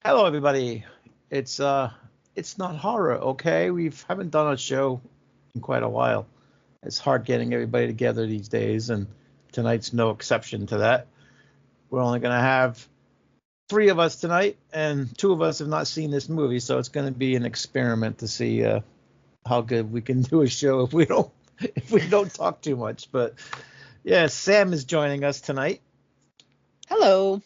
Hello, everybody. It's it's not horror, okay? We haven't done a show in quite a while. It's hard getting everybody together these days, and tonight's no exception to that. We're only gonna have three of us tonight, and two of us have not seen this movie, so it's gonna be an experiment to see how good we can do a show if we don't talk too much. But yeah, Sam is joining us tonight. Hello.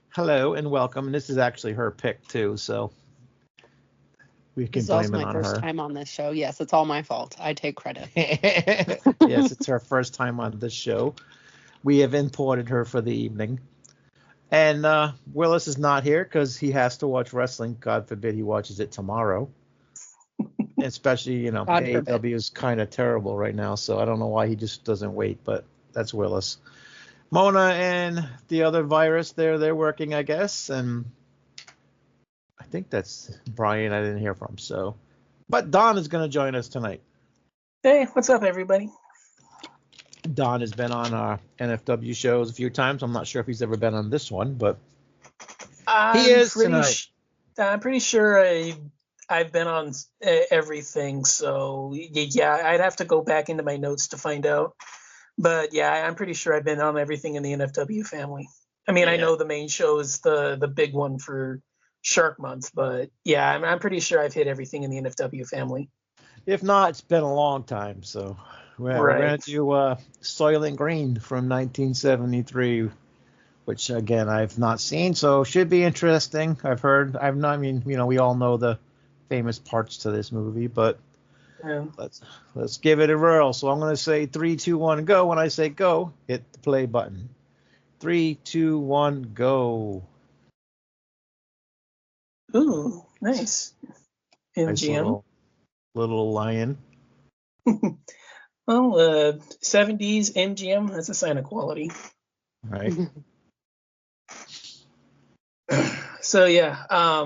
Hello and welcome. And this is actually her pick too, so we This can is also blame it my on first her. time on this show. Yes, it's all my fault. I take credit. Yes, it's her first time on this show. We have imported her for the evening. And Willis is not here because he has to watch wrestling. God forbid he watches it tomorrow. Especially, God forbid. AEW is kind of terrible right now, so I don't know why he just doesn't wait, but that's Willis. Mona and the other virus, they're working, I guess, and I think that's Brian I didn't hear from. So, but Don is going to join us tonight. Hey, what's up, everybody? Don has been on our NFW shows a few times. I'm not sure if he's ever been on this one, but he is tonight. I'm pretty sure I've been on everything, so yeah, I'd have to go back into my notes to find out. But yeah, I'm pretty sure I've been on everything in the NFW family. I mean, Yeah. I know the main show is the big one for Shark Month, but yeah, I'm pretty sure I've hit everything in the NFW family. If not, it's been a long time. So we're going to do Soylent Green from 1973, which again I've not seen, so should be interesting. I've heard. I've not. I mean, we all know the famous parts to this movie, but Yeah. let's give it a whirl. So I'm going to say 3, 2, 1, go. When I say go, hit the play button. 3, 2, 1, go. Ooh, nice. Nice MGM. little lion. Well, 70s MGM, that's a sign of quality. Right. So yeah, I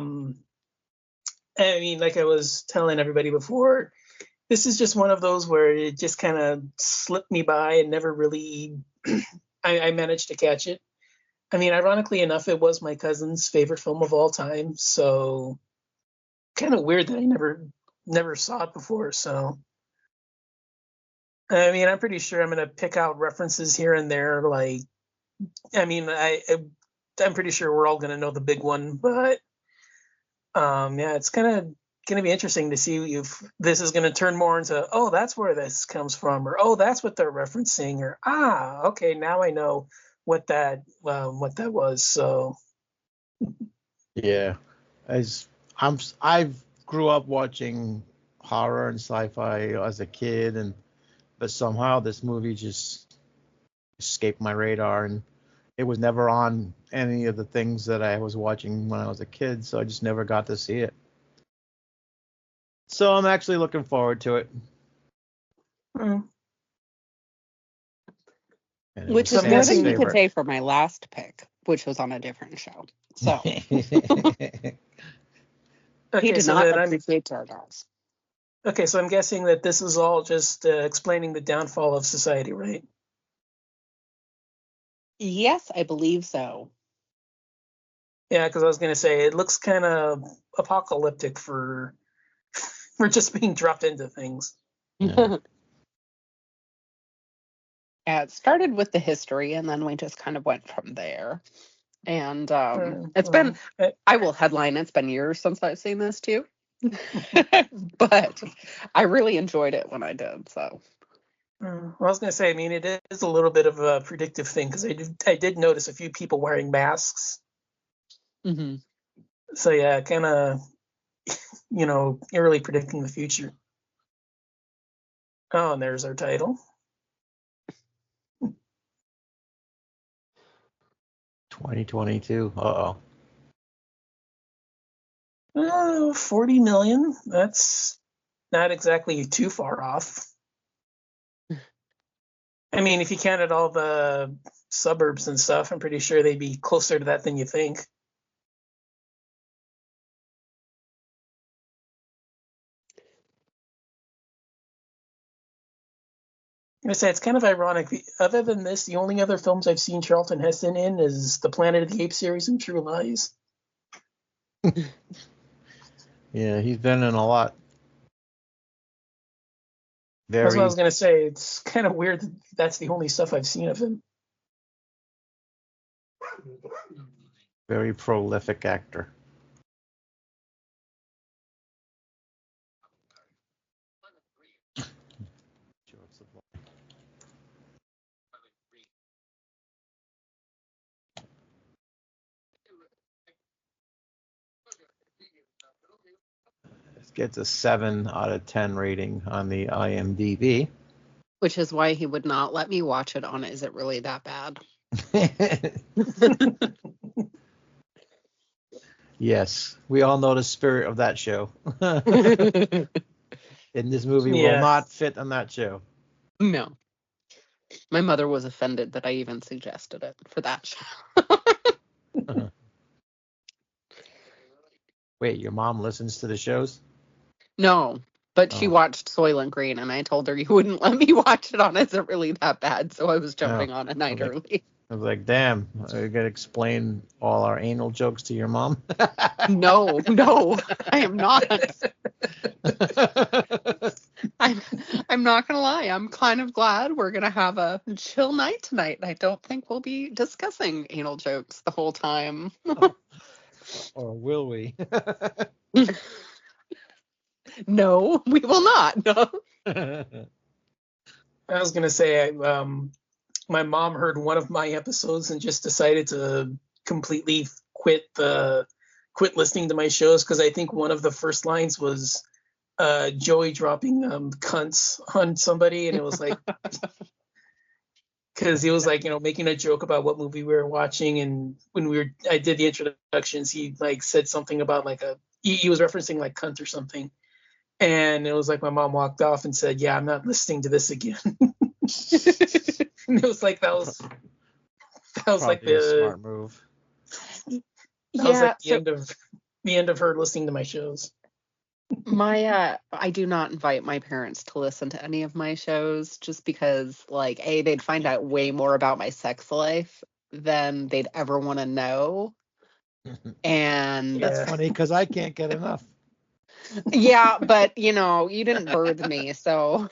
mean, like I was telling everybody before, this is just one of those where it just kind of slipped me by and never really I managed to catch it. I mean, ironically enough, it was my cousin's favorite film of all time, so kind of weird that I never saw it before. So I mean, I'm pretty sure I'm gonna pick out references here and there. Like, I mean, I'm pretty sure we're all gonna know the big one, but yeah, it's kind of gonna be interesting to see if this is gonna turn more into, oh, that's where this comes from, or oh, that's what they're referencing, or okay, now I know what that was. So Yeah. I've grew up watching horror and sci-fi as a kid, but somehow this movie just escaped my radar, and it was never on any of the things that I was watching when I was a kid, so I just never got to see it. So I'm actually looking forward to it. Which is more than you could say for my last pick, which was on a different show. So he did not appreciate Tardos. Okay, so I'm guessing that this is all just explaining the downfall of society, right? Yes, I believe so. Yeah, because I was going to say it looks kind of apocalyptic for just being dropped into things. Yeah. Yeah, it started with the history, and then we just kind of went from there. And it's been, I will headline, it's been years since I've seen this too. But I really enjoyed it when I did. So, well, I was going to say, I mean, it is a little bit of a predictive thing because I did notice a few people wearing masks. Mm-hmm. So yeah, kind of, eerily predicting the future. Oh, and there's our title. 2022. 40 million. That's not exactly too far off. I mean, if you counted all the suburbs and stuff, I'm pretty sure they'd be closer to that than you think. I'm gonna say it's kind of ironic. Other than this, the only other films I've seen Charlton Heston in is the Planet of the Apes series and True Lies. Yeah, he's been in a lot. That's what I Very, was gonna say. It's kind of weird that that's the only stuff I've seen of him. very prolific actor. It gets a 7 out of 10 rating on the IMDb. Which is why he would not let me watch it on Is It Really That Bad? Yes, we all know the spirit of that show. And this movie will Yeah. not fit on that show. No. My mother was offended that I even suggested it for that show. Wait, your mom listens to the shows? No, but she Oh. watched Soylent Green, and I told her you wouldn't let me watch it on Is It Really That Bad? So I was jumping on a night early. I was like, damn, I gotta explain all our anal jokes to your mom? No, I am not. I'm not gonna lie. I'm kind of glad we're gonna have a chill night tonight. I don't think we'll be discussing anal jokes the whole time. Or will we? No, we will not. No. I was gonna say, my mom heard one of my episodes and just decided to completely quit listening to my shows because I think one of the first lines was Joey dropping cunts on somebody, and it was like because he was like making a joke about what movie we were watching, and when I did the introductions, he like said something about like he was referencing like cunt or something, and it was like my mom walked off and said, "Yeah, I'm not listening to this again." And it was like that was like Probably a smart move. that was like the end of her listening to my shows. I do not invite my parents to listen to any of my shows just because like they'd find out way more about my sex life than they'd ever want to know. And That's funny because I can't get enough. Yeah, but you didn't birth me, so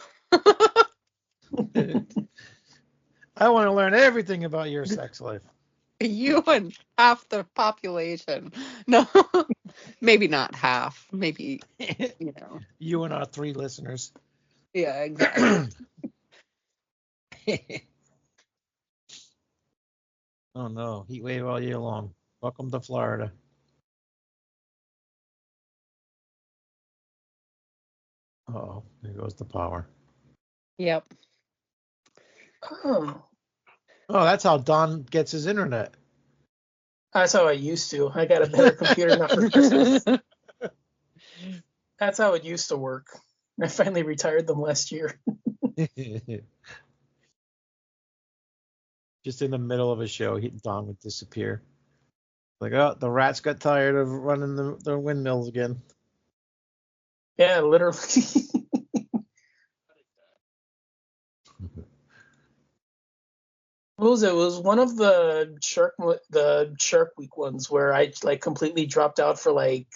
I want to learn everything about your sex life. you and half the population. No, maybe not half. Maybe, You and our 3 listeners. Yeah, exactly. Oh no, heat wave all year long. Welcome to Florida. Oh, there goes the power. Yep. Oh, that's how Don gets his internet. That's how I used to. I got a better computer now for Christmas. That's how it used to work. I finally retired them last year. Just in the middle of a show, Don would disappear. Like, oh, the rats got tired of running the windmills again. Yeah, literally. What was it? It was one of the Shark Week ones where I like completely dropped out for like.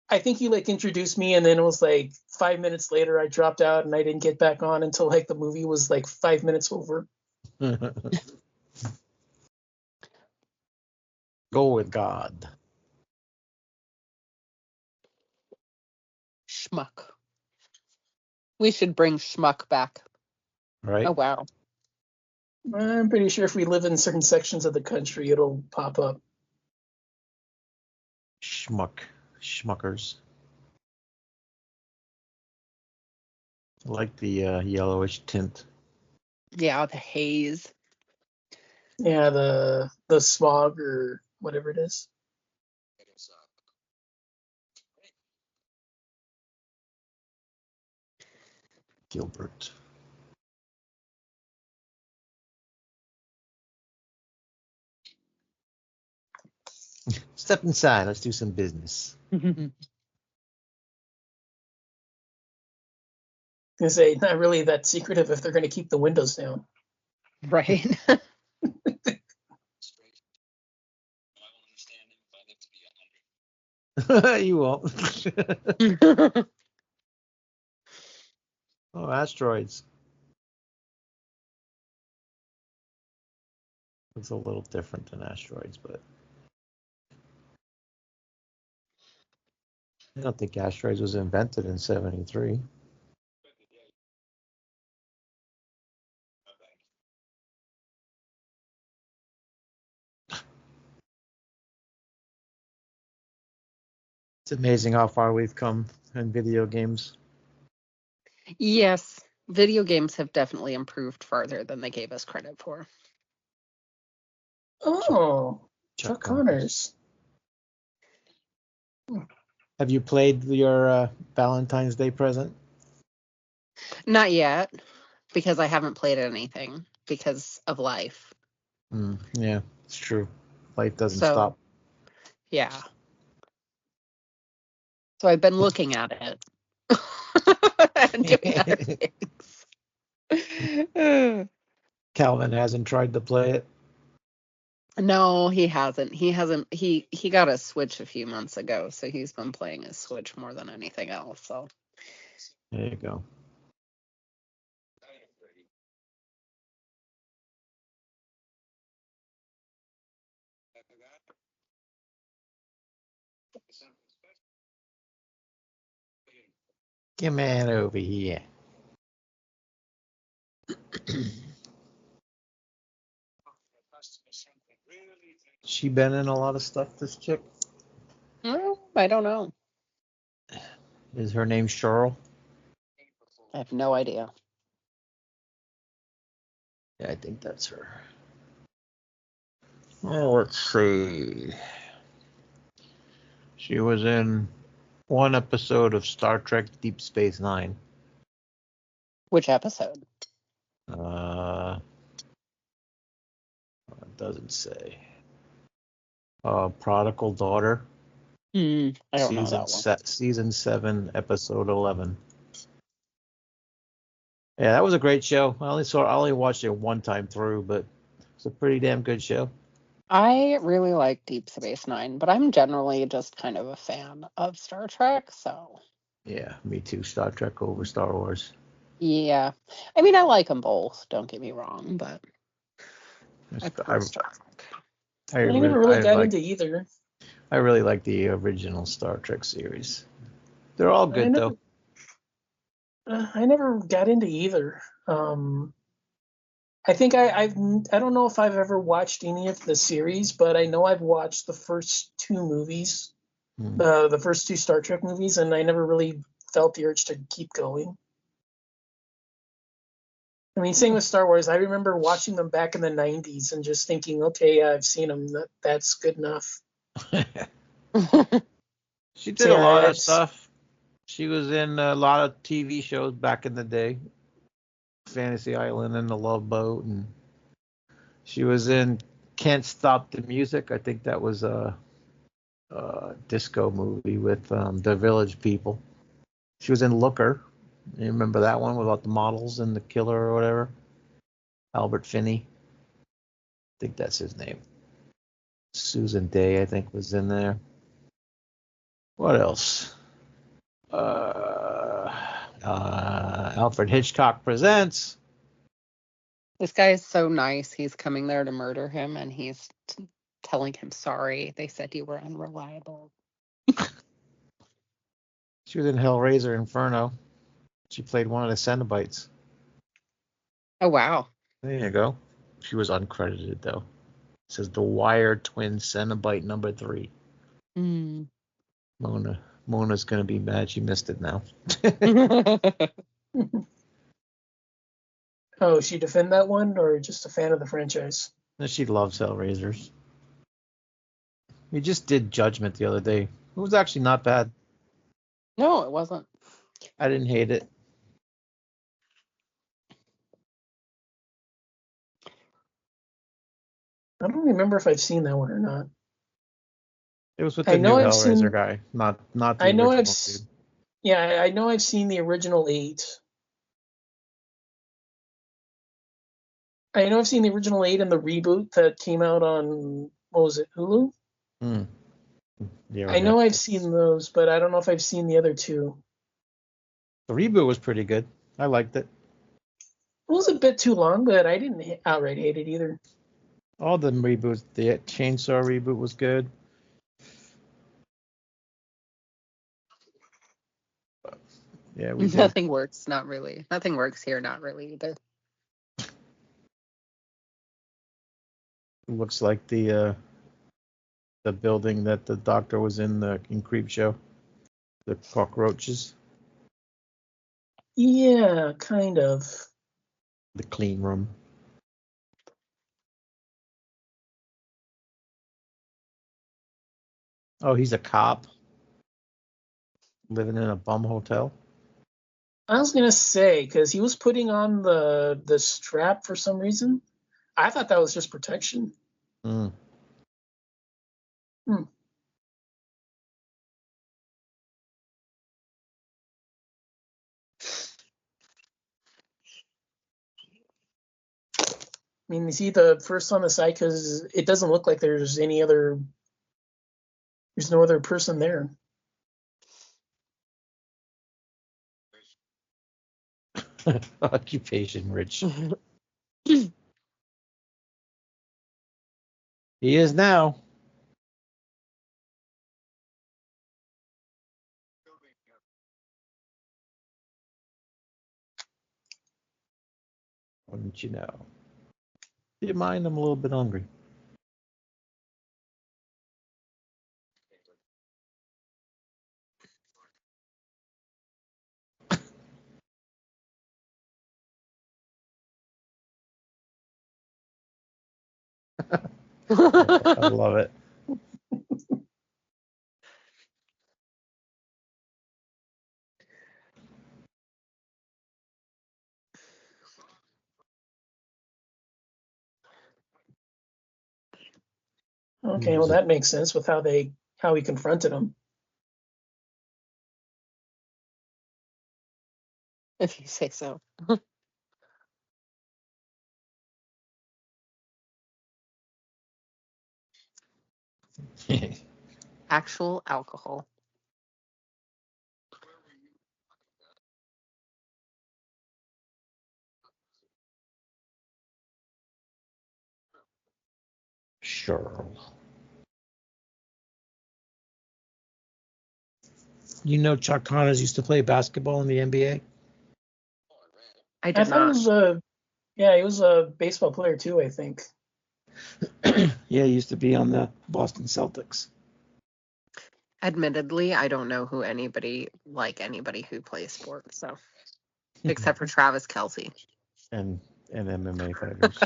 I think you like introduced me, and then it was like 5 minutes later I dropped out, and I didn't get back on until like the movie was like 5 minutes over. Go with God. Schmuck. We should bring Schmuck back. Right? Oh, wow. I'm pretty sure if we live in certain sections of the country, it'll pop up. Schmuckers. I like the yellowish tint. Yeah, the haze. Yeah, the smog or whatever it is. Gilbert. Step inside. Let's do some business. I say not really that secretive if they're going to keep the windows down. Right. You won't. Oh, asteroids. It's a little different than asteroids, but I don't think asteroids was invented in '73. It's amazing how far we've come in video games. Yes, video games have definitely improved farther than they gave us credit for. Oh, Chuck Connors. Have you played your Valentine's Day present? Not yet, because I haven't played anything because of life. Yeah, it's true. Life doesn't So, stop. yeah. So I've been looking at it and doing other things. Calvin hasn't tried to play it. No, he hasn't. He got a Switch a few months ago, so he's been playing his Switch more than anything else. So There you go. Come on over here. She been in a lot of stuff, this chick? I don't know. Is her name Cheryl? I have no idea. Yeah, I think that's her. Well, let's see. She was in one episode of Star Trek Deep Space Nine. Which episode? It doesn't say. Prodigal Daughter. I don't know that one. Season 7, episode 11. Yeah, that was a great show. I only watched it one time through, but it's a pretty damn good show. I really like Deep Space Nine, but I'm generally just kind of a fan of Star Trek, so. Yeah, me too. Star Trek over Star Wars. Yeah. I mean, I like them both, don't get me wrong, but I prefer Star Trek. I never really got into either. I really like the original Star Trek series. They're all good, though. I never got into either. I think I don't know if I've ever watched any of the series, but I know I've watched the first two movies, the first two Star Trek movies, and I never really felt the urge to keep going. I mean, same with Star Wars. I remember watching them back in the 90s and just thinking, okay, I've seen them. That's good enough. She did a lot of stuff. She was in a lot of TV shows back in the day. Fantasy Island and The Love Boat, and she was in Can't Stop the Music. I think that was a disco movie with the Village People. She was in Looker. You remember that one about the models and the killer or whatever? Albert Finney. I think that's his name. Susan Day, I think, was in there. What else? Alfred Hitchcock Presents. This guy is so nice. He's coming there to murder him, and he's telling him sorry. They said you were unreliable. She was in Hellraiser Inferno. She played one of the Cenobites. Oh, wow. There you go. She was uncredited, though. It says the Wire Twin Cenobite number 3. Mona's going to be mad she missed it now. Oh, she defend that one, or just a fan of the franchise? She loves Hellraisers. We just did Judgment the other day. It was actually not bad. No, it wasn't. I didn't hate it. I don't remember if I've seen that one or not. It was with the new Hellraiser guy, not the original dude. Yeah, I know I've seen the original 8. I know I've seen the original 8 and the reboot that came out on, what was it, Hulu? Yeah, I know I've seen those, but I don't know if I've seen the other two. The reboot was pretty good. I liked it. It was a bit too long, but I didn't outright hate it either. All the reboots. The Chainsaw reboot was good. Yeah, we did. Nothing works, not really. Nothing works here, not really either. It looks like the building that the doctor was in Creep Show. The cockroaches. Yeah, kind of. The clean room. Oh, he's a cop living in a bum hotel. I was gonna say, because he was putting on the strap for some reason. I thought that was just protection. Mm. Hmm. I mean, is he the first on the site? Because it doesn't look like there's no other person there. Occupation rich. He is now. Wouldn't you know? Do you mind? I'm a little bit hungry. I love it. Okay, well that makes sense with how he confronted him. If you say so. Actual alcohol. Sure. You know, Chuck Connors used to play basketball in the NBA. I did thought not. he was a baseball player too, I think. Yeah, he used to be on the Boston Celtics. Admittedly, I don't know who anybody who plays sports, so except for Travis Kelce. And MMA fighters.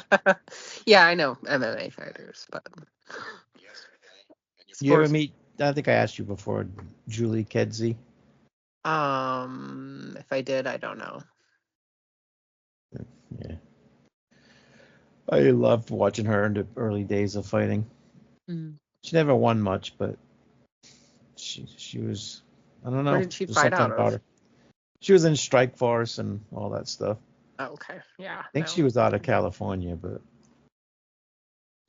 Yeah, I know MMA fighters, but You ever meet? I think I asked you before, Julie Kedzie. If I did, I don't know. Yeah. I loved watching her in the early days of fighting. Mm. She never won much, but she was, I don't know. Where did she There's fight something out about of? her. She was in Strike Force and all that stuff. Oh, okay, yeah. I think she was out of California, but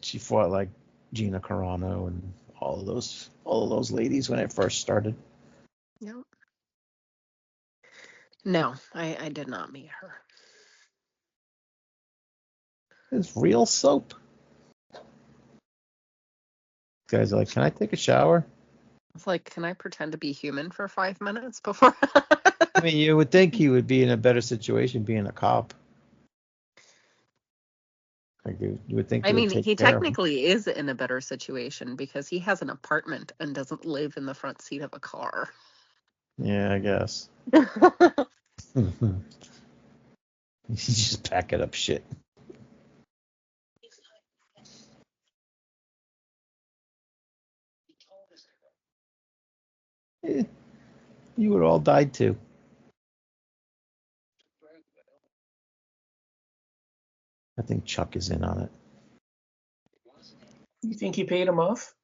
she fought like Gina Carano and all of those ladies when it first started. Yep. No, I did not meet her. It's real soap. Guys are like, can I take a shower? It's like, can I pretend to be human for 5 minutes before? I mean, you would think he would be in a better situation being a cop. Like you would think they would take he care of him. technically is in a better situation because he has an apartment and doesn't live in the front seat of a car. Yeah, I guess. He's just packing up shit. You would all died too. I think Chuck is in on it. You think he paid him off?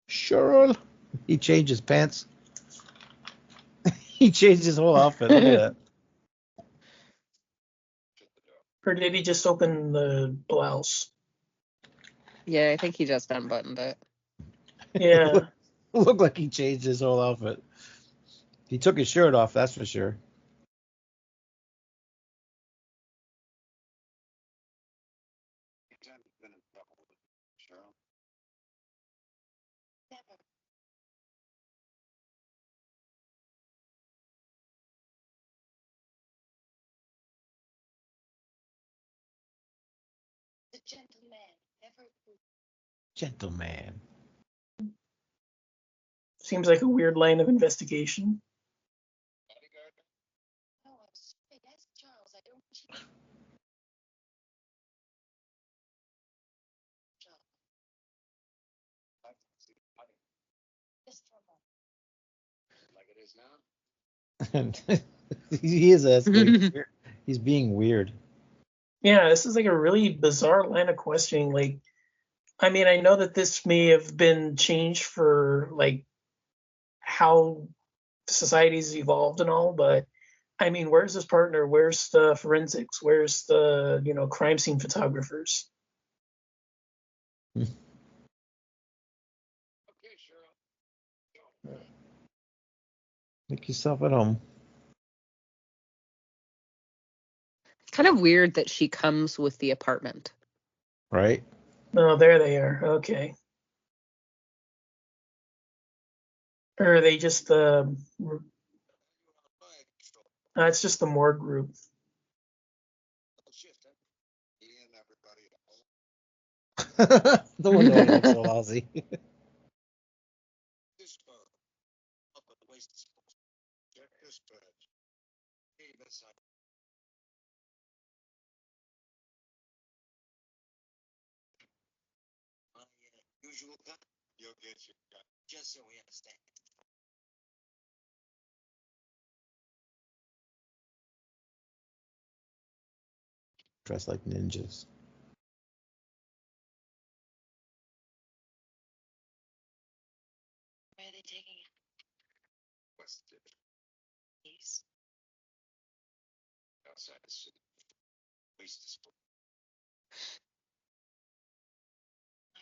Sure. He changed his pants. He changed his whole outfit. Look at that. Or did he just open the blouse? Yeah, I think he just unbuttoned it. Yeah. Looked like he changed his whole outfit. He took his shirt off, that's for sure. Gentleman. Seems like a weird line of investigation. He is asking. He's being weird. Yeah, this is like a really bizarre line of questioning. Like, I mean, I know that this may have been changed for like how society's evolved and all, but I mean, where's his partner? Where's the forensics? Where's the, crime scene photographers? Make yourself at home. It's kind of weird that she comes with the apartment. Right? Oh, there they are. Okay. Or are they just it's just the morgue group. No wonder why he looks so lousy. Dressed like ninjas.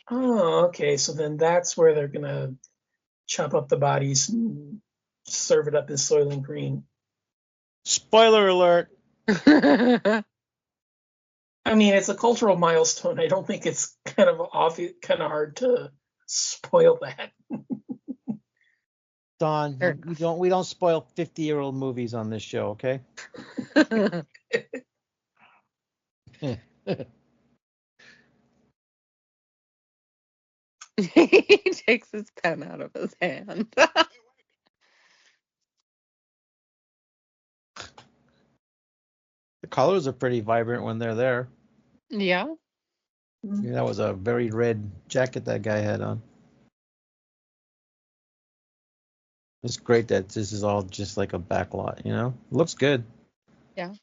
Oh, okay. So then that's where they're gonna chop up the bodies and serve it up as Soylent Green. Spoiler alert. I mean, it's a cultural milestone. I don't think it's kind of obvious, kind of hard to spoil that. Don, we don't spoil 50-year-old movies on this show, okay? He takes his pen out of his hand. The colors are pretty vibrant when they're there. Yeah. Yeah, that was a very red jacket that guy had on. It's great that this is all just like a backlot, Looks good. Yeah.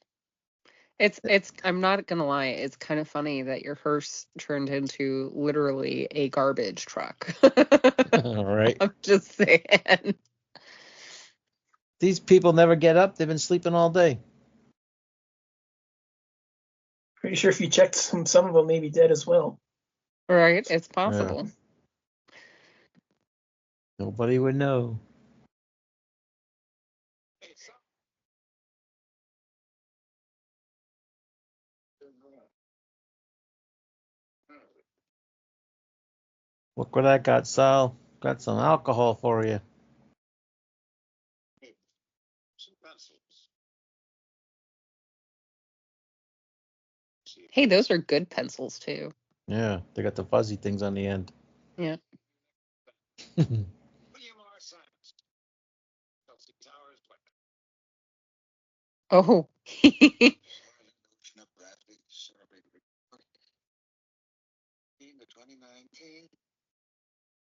It's I'm not gonna lie, it's kind of funny that your hearse turned into literally a garbage truck. All right. I'm just saying. These people never get up. They've been sleeping all day. Pretty sure if you checked some of them may be dead as well. Right? It's possible. Yeah. Nobody would know. Look what I got, Sal. Got some alcohol for you. Hey, those are good pencils too. Yeah, they got the fuzzy things on the end. Yeah. Oh.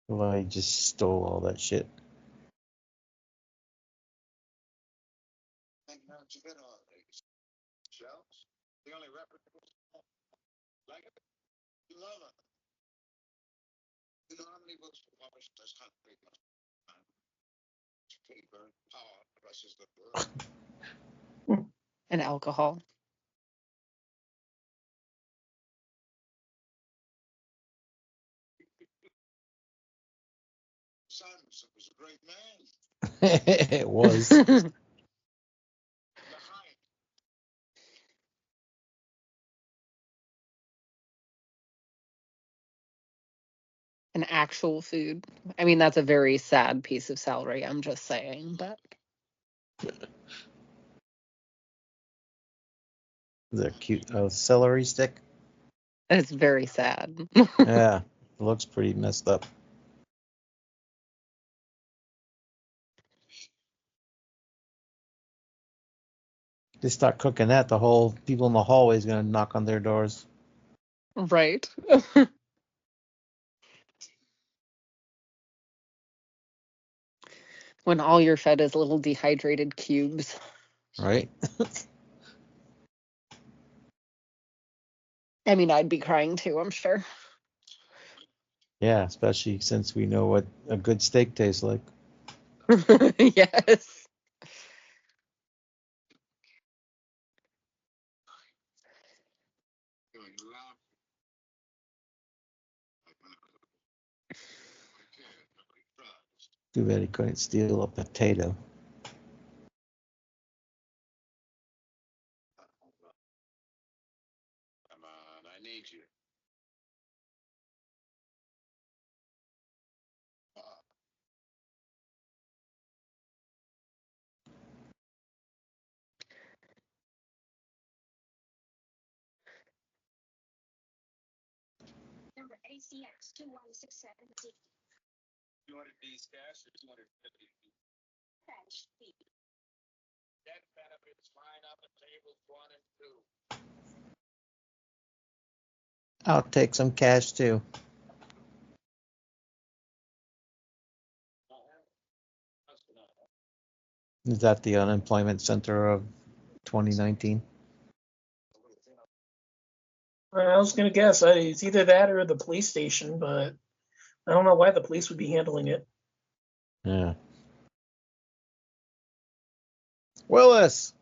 Well, I just stole all that shit. And alcohol. It was. An actual food. I mean, that's a very sad piece of celery, I'm just saying, but. The cute celery stick. It's very sad. Yeah, it looks pretty messed up. They start cooking that, the whole people in the hallway is gonna knock on their doors. Right. When all you're fed is little dehydrated cubes. Right? I mean, I'd be crying too, I'm sure. Yeah, especially since we know what a good steak tastes like. Yes. Too bad he couldn't steal a potato. Come on, I need you. Number ACX 2167D. 200 D's cash or 250 Cash fee. That benefits line up at tables 1 and 2. I'll take some cash too. Is that the unemployment center of 2019? I was gonna guess it's either that or the police station, but I don't know why the police would be handling it. Yeah. Willis.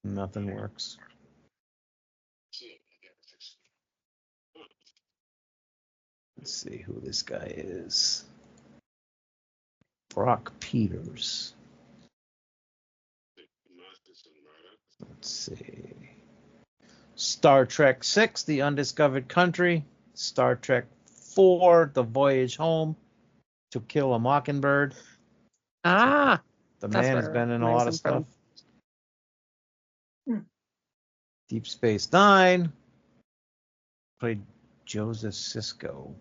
Nothing works. Let's see who this guy is. Brock Peters. Let's see. Star Trek 6, The Undiscovered Country. Star Trek 4, The Voyage Home. To Kill a Mockingbird. Ah, The that's man has where been in I a was lot of stuff. Hmm. Deep Space Nine. Played Joseph Sisko.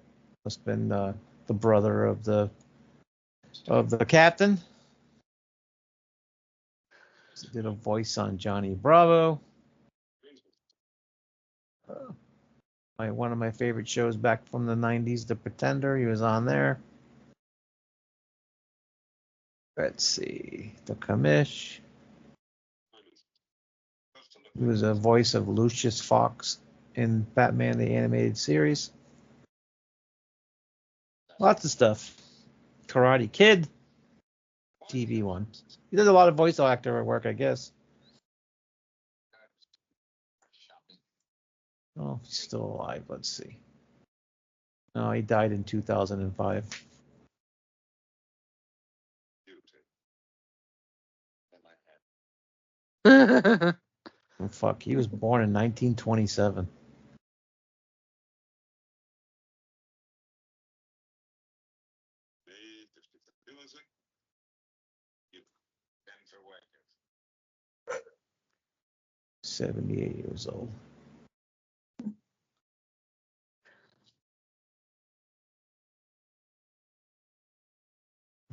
Must have been the brother of the captain. Did a voice on Johnny Bravo. One of my favorite shows back from the 90s, The Pretender. He was on there. Let's see. The Commish. He was a voice of Lucius Fox in Batman the Animated Series. Lots of stuff. Karate Kid. TV one. He does a lot of voice actor work, I guess. Oh, he's still alive. Let's see. No, he died in 2005. Oh, fuck, he was born in 1927. $78 years old.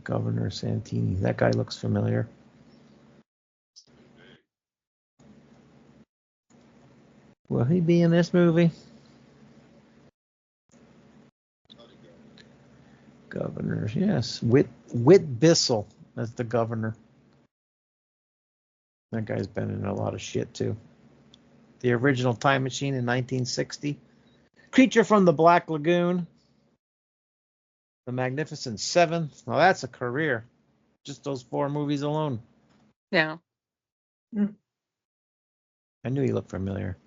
Governor Santini. That guy looks familiar. Will he be in this movie? Governor, yes. Whit Bissell as the governor. That guy's been in a lot of shit too. The Original Time Machine in 1960. Creature from the Black Lagoon. The Magnificent Seven. Now that's a career. Just those 4 movies alone. Yeah. I knew he looked familiar.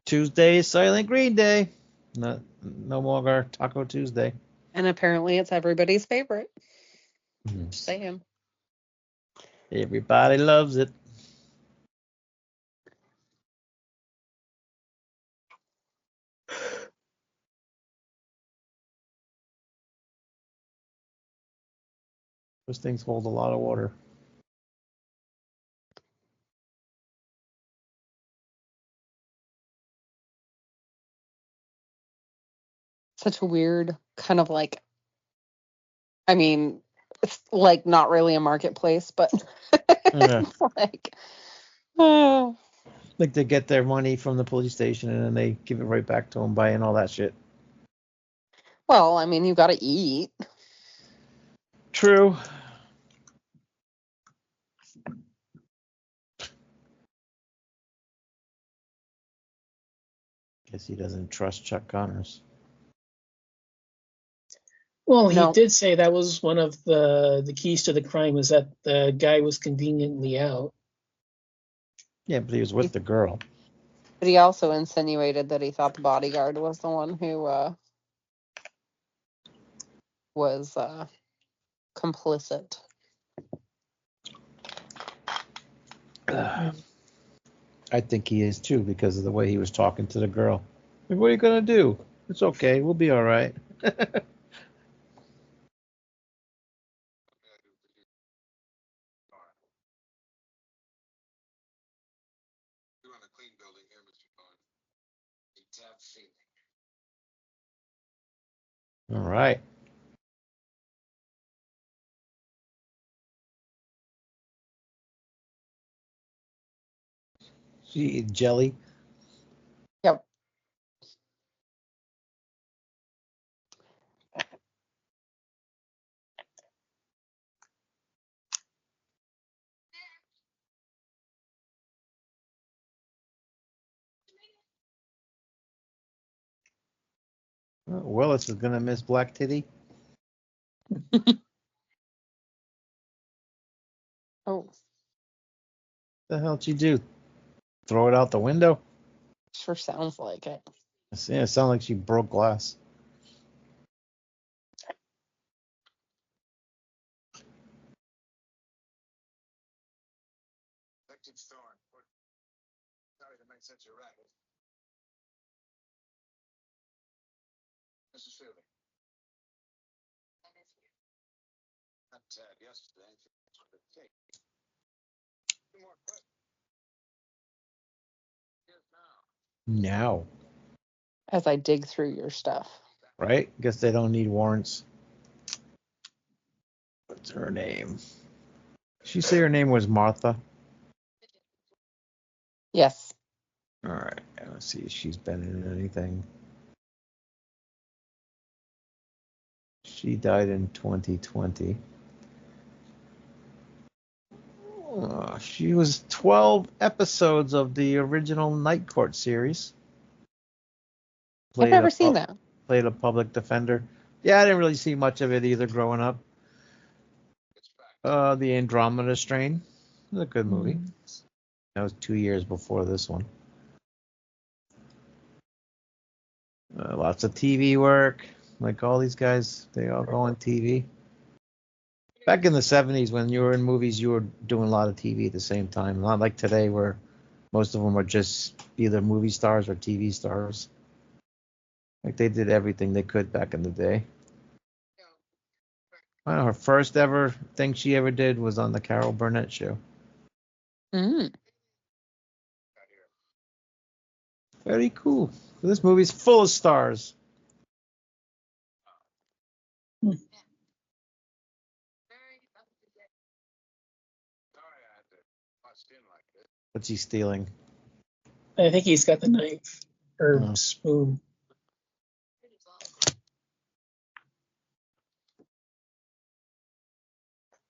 Tuesday is Soylent Green Day. No more Taco Tuesday. And apparently it's everybody's favorite. Mhm. Just saying. Everybody loves it. Those things hold a lot of water. Such a weird kind of like, I mean, it's like not really a marketplace, but Yeah. it's like, oh. Like they get their money from the police station and then they give it right back to them buying all that shit. Well, I mean, you got to eat. True. Guess he doesn't trust Chuck Connors. Well, he No. did say that was one of the keys to the crime, was that the guy was conveniently out. Yeah, but he was with the girl. But he also insinuated that he thought the bodyguard was the one who was complicit. I think he is too because of the way he was talking to the girl. Like, what are you gonna do? It's okay. We'll be all right. You're in a clean building here, Mr. Cohen. It's that feeling. All right. She eat jelly. Yep. Willis is gonna miss Black Titty. Oh, The hell'd she do? Throw it out the window? sure sounds like it. Yeah, it sounded like she broke glass. Detective Thorne. Sorry to make such a racket. Mrs. Fielding. Not Tad yesterday. That's what it takes. Two more questions. Here's now. Now, As I dig through your stuff. right? Guess they don't need warrants. What's her name? Did she say her name was Martha? Yes. All right. Let's see if she's been in anything. She died in 2020. She was 12 episodes of the original Night Court series. I've never seen that. Played a public defender. Yeah, I didn't really see much of it either growing up. The Andromeda Strain. It was a good movie. That was 2 years before this one. Lots of TV work. Like all these guys, they all go on TV. Back in the 70s, when you were in movies, you were doing a lot of TV at the same time. Not like today, where most of them are just either movie stars or TV stars. Like they did everything they could back in the day. I don't know, her first ever thing she ever did was on the Carol Burnett show. Mm. Very cool. This movie's full of stars. What's he stealing? I think he's got the knife or Oh. spoon.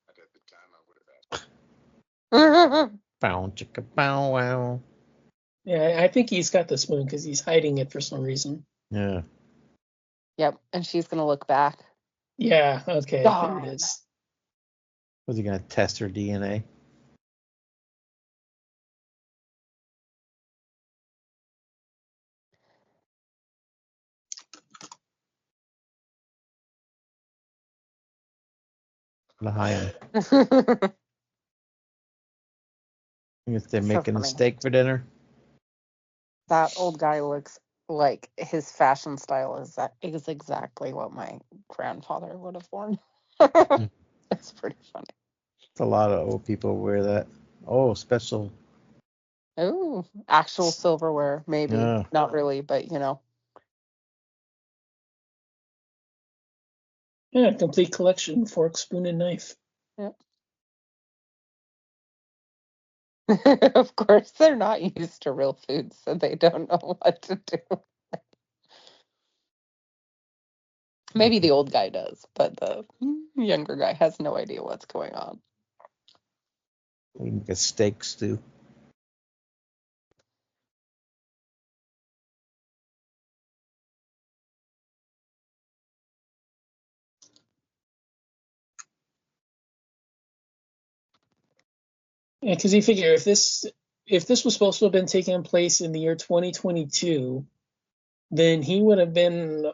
At the time, I would have asked. Bow chicka bow wow. Yeah, I think he's got the spoon because he's hiding it for some reason. Yeah. Yep, and she's gonna look back. Yeah, okay, there Darn. it is. Was he gonna test her DNA? Behind. I guess they're So making a funny. steak for dinner. That old guy looks like his fashion style is exactly what my grandfather would have worn. It's pretty funny. It's a lot of old people wear that. Oh, special. Oh, actual silverware, maybe. Yeah. Not really, but you know. Yeah, complete collection, fork, spoon, and knife. Yep. Of course, they're not used to real food, so they don't know what to do. Maybe the old guy does, but the younger guy has no idea what's going on. We make a steak stew. Yeah, because you figure if this was supposed to have been taking place in the year 2022, then he would have been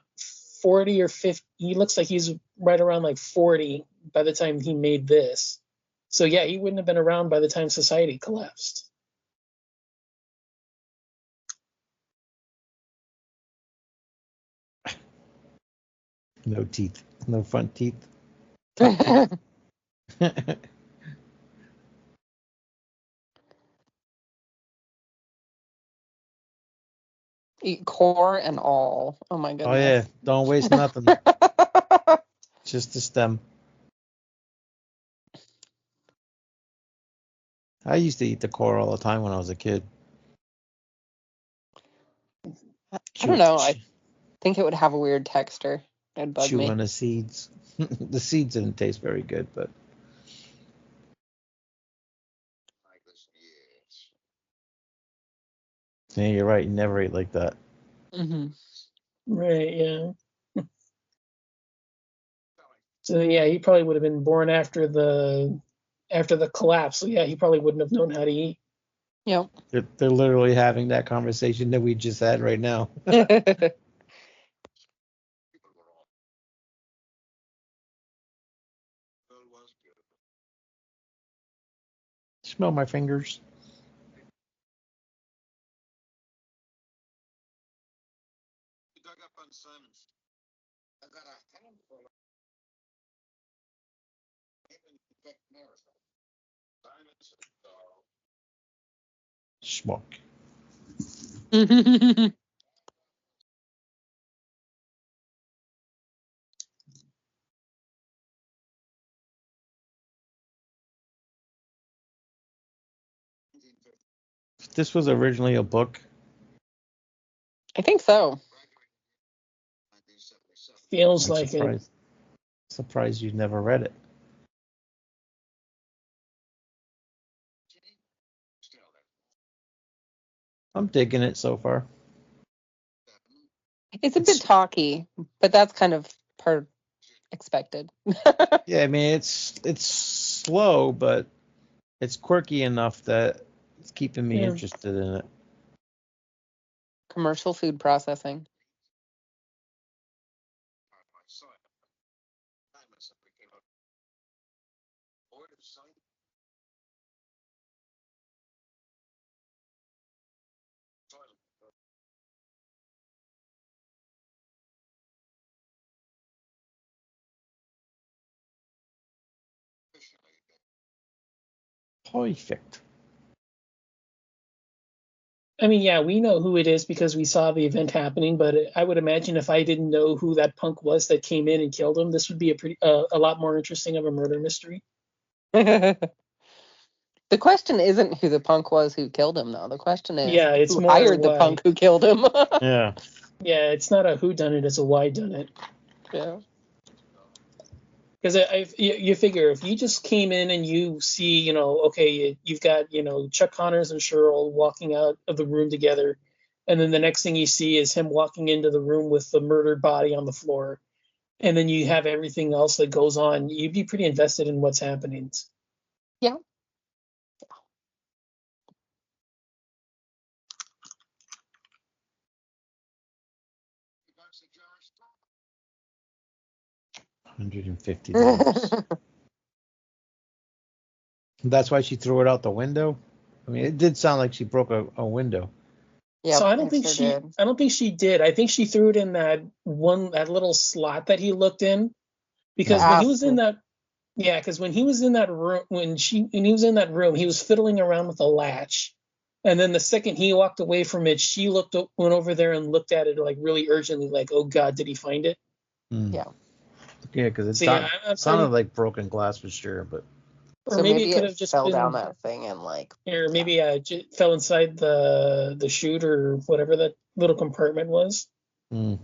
40 or 50. He looks like he's right around like 40 by the time he made this. So yeah, he wouldn't have been around by the time society collapsed. No teeth. No front teeth. Top teeth. Eat core and all. Oh my Oh yeah. goodness. Don't waste nothing. Just the stem. I used to eat the core all the time when I was a kid. I don't know. I think it would have a weird texture. It'd bug Chew me. on the seeds. The seeds didn't taste very good, but Like this, yes. yeah, you're right. You never ate like that. Hmm. Right, yeah. So yeah, he probably would have been born after the collapse. So yeah, he probably wouldn't have known how to eat. Yep. They're literally having that conversation that we just had right now. People were all. Well, it was beautiful. Smell my fingers. We dug up on Simon's. I got a handful of even picked marathon. Simon's Smoke. This was originally a book. I think so. 1977. Feels I'm like it. surprised you never read it. Still there. I'm digging it so far. It's a bit talky, but that's kind of expected. Yeah, I mean it's slow, but it's quirky enough that it's keeping me Yeah. interested in it. Commercial food processing. I saw it. Simon's became a board of sight. Perfect. I mean, yeah, we know who it is because we saw the event happening. But I would imagine if I didn't know who that punk was that came in and killed him, this would be a lot more interesting of a murder mystery. The question isn't who the punk was who killed him, though. The question is Yeah, it's who more hired the why. punk who killed him. Yeah. Yeah, it's not a who done it; it's a why done it. Yeah. Because you figure if you just came in and you see, okay, you've got, Chuck Connors and Cheryl walking out of the room together, and then the next thing you see is him walking into the room with the murdered body on the floor, and then you have everything else that goes on. You'd be pretty invested in what's happening. Yeah. $150. That's why she threw it out the window. I mean, it did sound like she broke a window. So I don't it think sure she did. I don't think she did. I think she threw it in that little slot that he looked in, because when he was in that because when he was in that room when he was in that room, he was fiddling around with a latch. And then the second he walked away from it, she went over there and looked at it like really urgently, like, "Oh God, did he find it?" Yeah. Yeah, because it So yeah, I'm sounded starting, like broken glass for sure, but or So maybe maybe it could it have just fell down been, that thing and like. or maybe fell inside the chute or whatever that little compartment was. So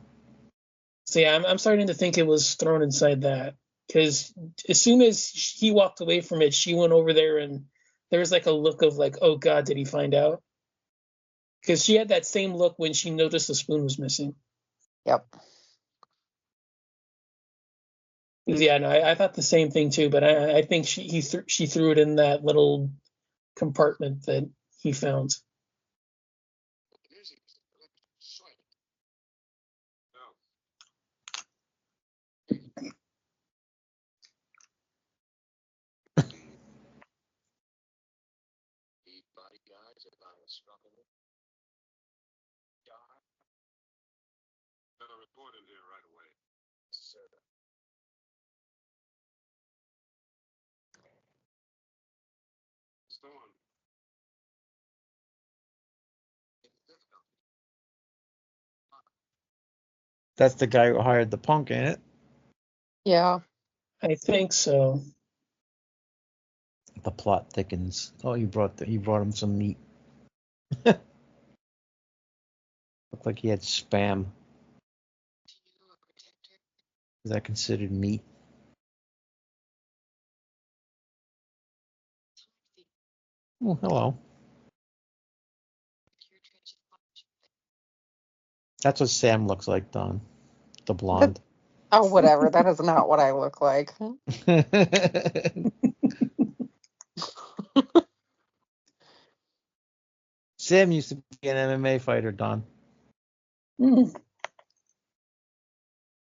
yeah, I'm starting to think it was thrown inside that, because as soon as he walked away from it, she went over there and there was like a look of like, "Oh God, did he find out?" Because she had that same look when she noticed the spoon was missing. Yep. 'Cause, yeah, no, I thought the same thing too, but I think she threw it in that little compartment that he found. Report in here right away. Sir. Storm. that's the guy who hired the punk, ain't it? Yeah. I think so. The plot thickens. Oh, you brought him some meat. Looked like he had spam. Is that considered meat? Oh, hello. That's what Sam looks like, Don. The blonde. Oh, whatever. That is not what I look like. Sam used to be an MMA fighter, Don.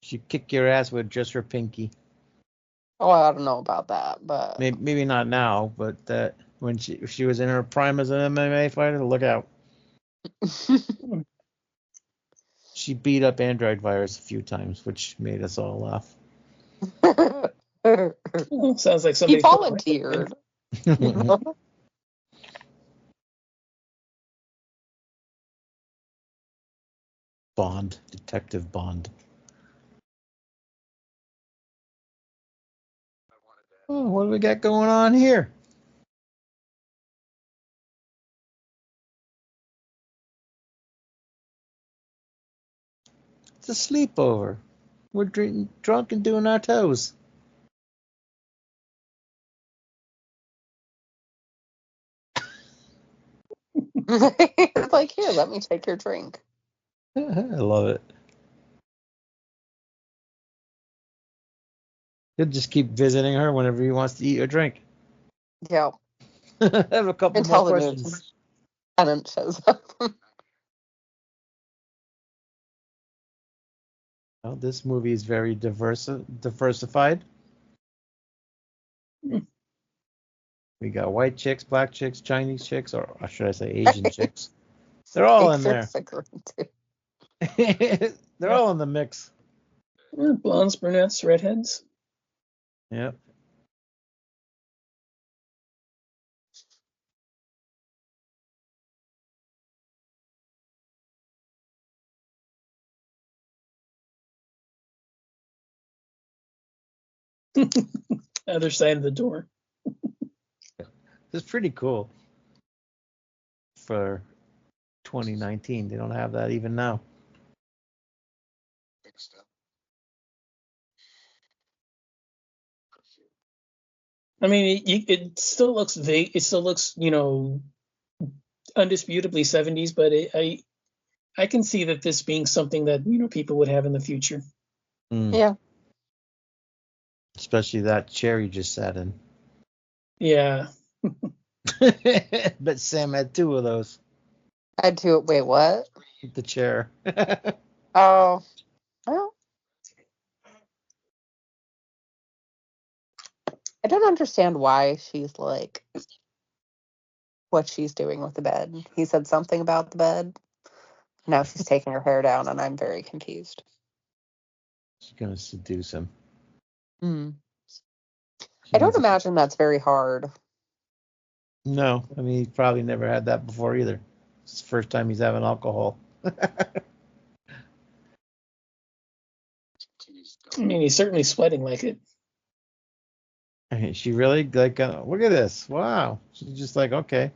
She'd kick your ass with just her pinky. Oh, I don't know about that, but Maybe not now, but when she was in her prime as an MMA fighter, look out. She beat up Android Virus a few times, which made us all laugh. Sounds like he somebody volunteered. Bond, Detective Bond. Oh, what do we got going on here? It's a sleepover. We're drunk and doing our toes. It's like, here, let me take your drink. I love it. He'll just keep visiting her whenever he wants to eat or drink. Yeah. I have a couple Until more the new questions. tenant shows up. Well, this movie is very diversified. We got white chicks, black chicks, Chinese chicks, or should I say Asian chicks. They're all in there. They're all in the mix. Blondes, brunettes, redheads. Yep. Other side of the door. It's pretty cool for 2019. They don't have that even now. I mean, it still looks vague. It still looks, undisputably 70s, but I can see that this being something that people would have in the future. Yeah. Especially that chair you just sat in. Yeah. But Sam had 2 of those. I had to. Wait, what? The chair. Oh, well, I don't understand why she's like what she's doing with the bed. He said something about the bed. Now she's taking her hair down, and I'm very confused. She's gonna seduce him. Mm. She I don't needs a- imagine that's very hard. No, I mean, he's probably never had that before either. It's the first time he's having alcohol. I mean, he's certainly sweating like it. I mean, she really like, look at this. Wow. She's just like, okay,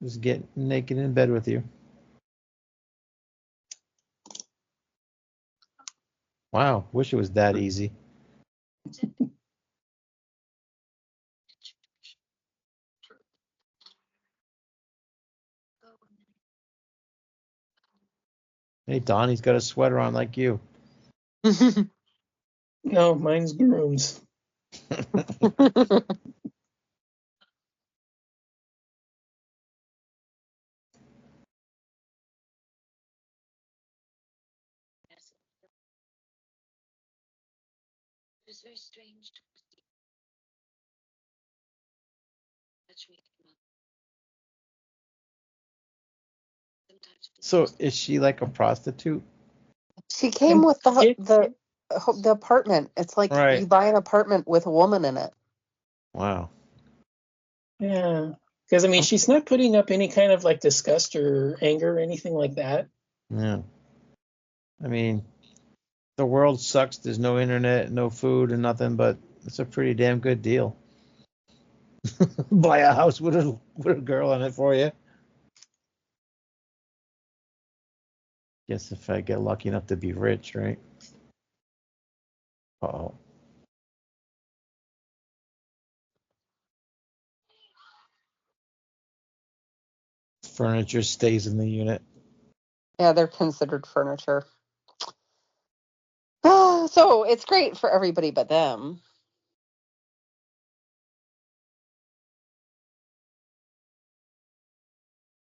just get naked in bed with you. Wow, wish it was that easy. Hey, Don, he's got a sweater on like you. No, mine's grooms. It was very strange to touch me. Sometimes So is she like a prostitute? She came with It, the apartment. It's like Right. you buy an apartment with a woman in it. Wow. yeah. Because, I mean, she's not putting up any kind of like disgust or anger or anything like that. Yeah. I mean, the world sucks. There's no internet, no food, and nothing, but it's a pretty damn good deal. Buy a house with a girl in it for you. Guess if I get lucky enough to be rich, right? Oh. Furniture stays in the unit. Yeah, they're considered furniture. So it's great for everybody but them.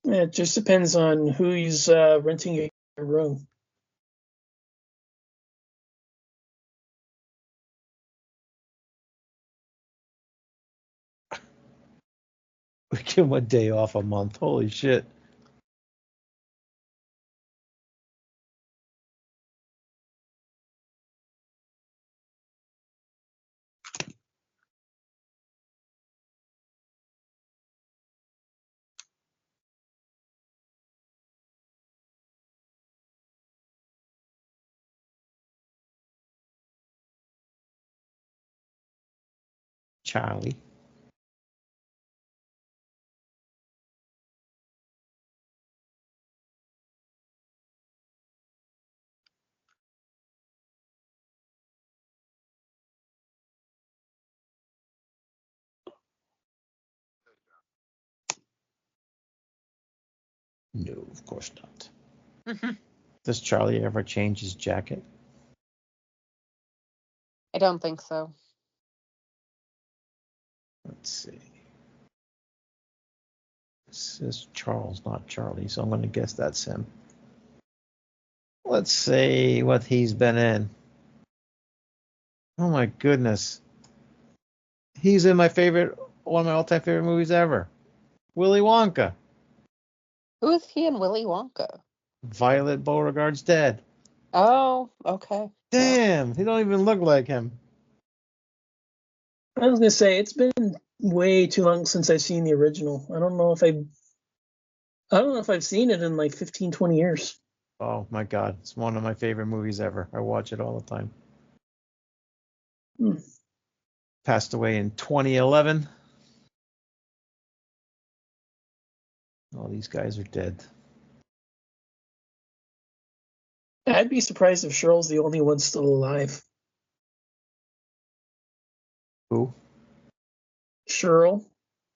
It just depends on who's renting your room. We give him a day off a month. Holy shit. Charlie. No, of course not. Does Charlie ever change his jacket? I don't think so. Let's see. This is Charles, not Charlie, so I'm going to guess that's him. Let's see what he's been in. Oh my goodness. He's in one of my all-time favorite movies ever. Willy Wonka. Who is he in Willy Wonka? Violet Beauregard's dead. Oh, okay. Damn, he don't even look like him. I was gonna say it's been way too long since I've seen the original. I don't know if I've seen it in like 15, 20 years. Oh my God, it's one of my favorite movies ever. I watch it all the time. Hmm. Passed away in 2011. All these guys are dead. I'd be surprised if Cheryl's the only one still alive. Who? Cheryl,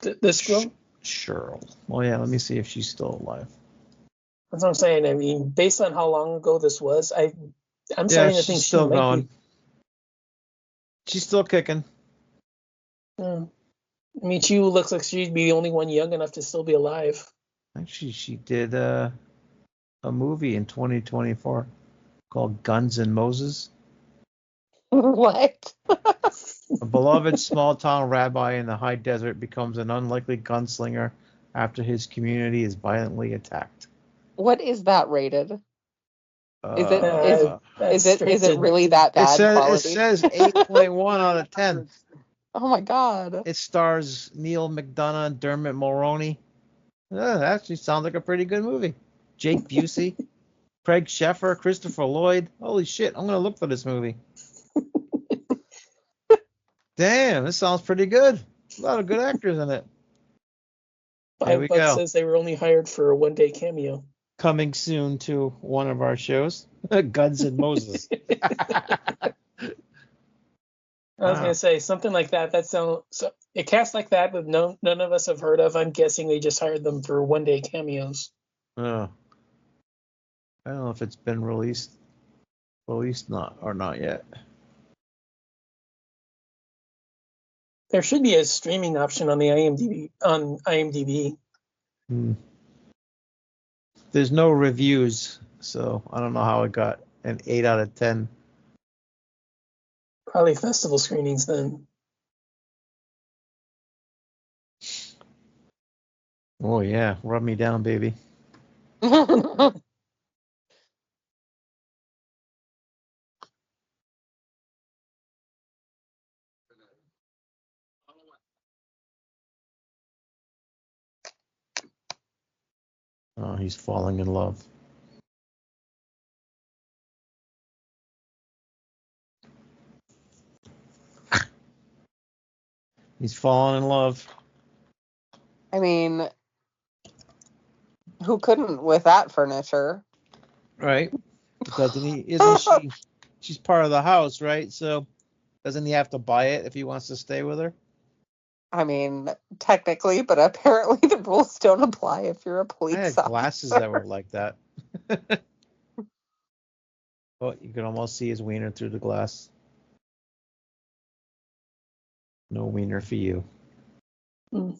this girl. Cheryl. Oh yeah, let me see if she's still alive. That's what I'm saying. I mean, based on how long ago this was, I'm Yeah, starting to she's think she still might going. She's still kicking. be. I mean, she looks like she'd be the only one young enough to still be alive. Actually, she did a movie in 2024 called Guns and Moses. What? A beloved small-town rabbi in the high desert becomes an unlikely gunslinger after his community is violently attacked. What is that rated? Is it That's is it really that It bad says quality? 8.1 out of 10. Oh my god. It stars Neil McDonough and Dermot Mulroney. That actually sounds like a pretty good movie. Jake Busey, Craig Sheffer, Christopher Lloyd. Holy shit, I'm gonna look for this movie. Damn, this sounds pretty good. A lot of good actors in it. There we But go. says they were only hired for a one-day cameo. Coming soon to one of our shows, Guns and Moses. I was gonna say something like that. That sounds a cast like that with none of us have heard of. I'm guessing they just hired them for one-day cameos. Oh, I don't know if it's been released not or not yet. There should be a streaming option on the IMDb. There's no reviews, so I don't know how it got an 8 out of 10. Probably festival screenings then. Oh yeah, rub me down, baby. Oh, he's falling in love. He's falling in love. I mean, who couldn't with that furniture? Right? Doesn't he? Isn't she? She's part of the house, right? So doesn't he have to buy it if he wants to stay with her? I mean, technically, but apparently the rules don't apply if you're a I police had officer. glasses that were like that. Oh, you can almost see his wiener through the glass. No wiener for you. Mm.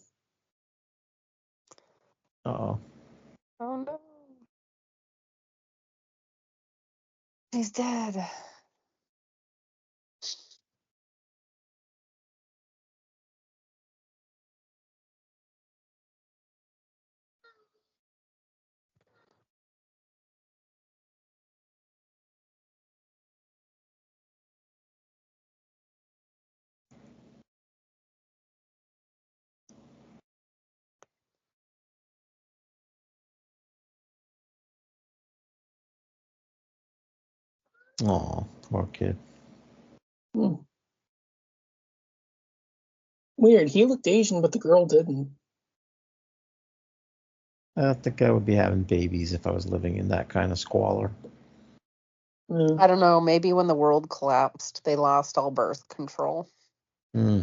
Uh-oh. Oh no. He's dead. Oh, poor kid. Weird. He looked Asian, but the girl didn't. I don't think I would be having babies if I was living in that kind of squalor. I don't know. Maybe when the world collapsed, they lost all birth control. Hmm.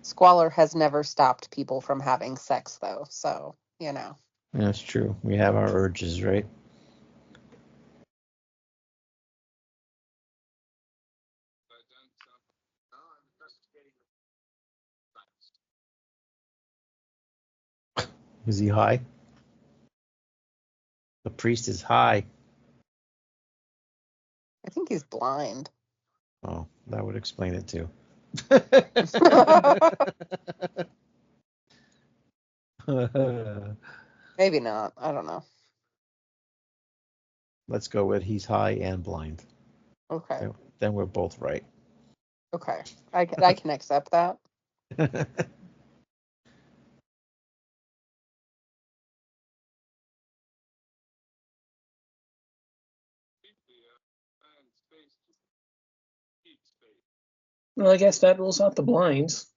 Squalor has never stopped people from having sex, though. So, you know. That's true. We have our urges, right? Is he high? The priest is high. I think he's blind. Oh, that would explain it too. Maybe not. I don't know. Let's go with he's high and blind. Okay. Then we're both right. Okay. I can accept that. Well, I guess that rules out the blinds.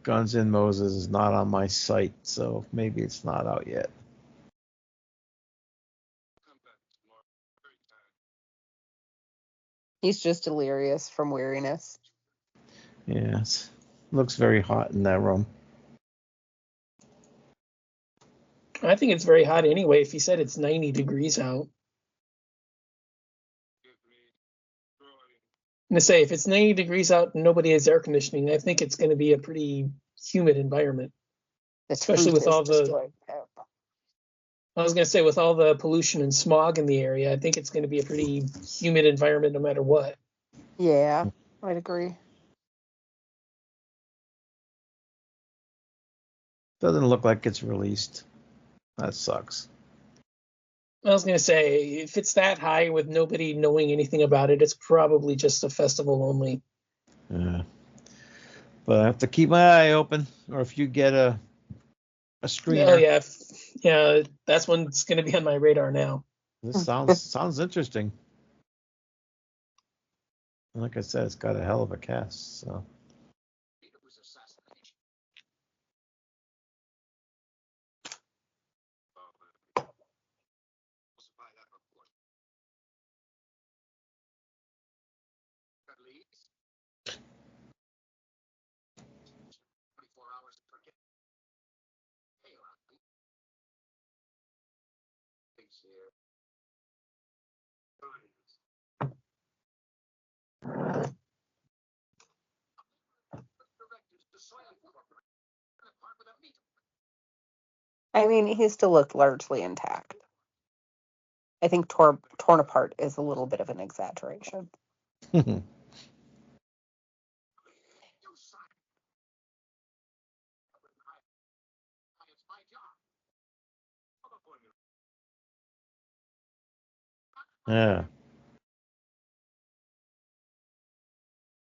Guns N' Moses is not on my site, so maybe it's not out yet. He's just delirious from weariness. Yes. Looks very hot in that room. I think it's very hot anyway. If he said it's 90 degrees out. I'm going to say, if it's 90 degrees out and nobody has air conditioning, I think it's going to be a pretty humid environment. Especially with all the, I was going to say, with all the pollution and smog in the area, I think it's going to be a pretty humid environment no matter what. Yeah, I'd agree. Doesn't look like it's released. That sucks. I was going to say, if it's that high with nobody knowing anything about it, it's probably just a festival only. Yeah. But I have to keep my eye open, or if you get a screener. Oh yeah, yeah, that's one's going to be on my radar now. This sounds interesting. Like I said, it's got a hell of a cast. So. I mean, he still looked largely intact. I think torn apart is a little bit of an exaggeration. Yeah.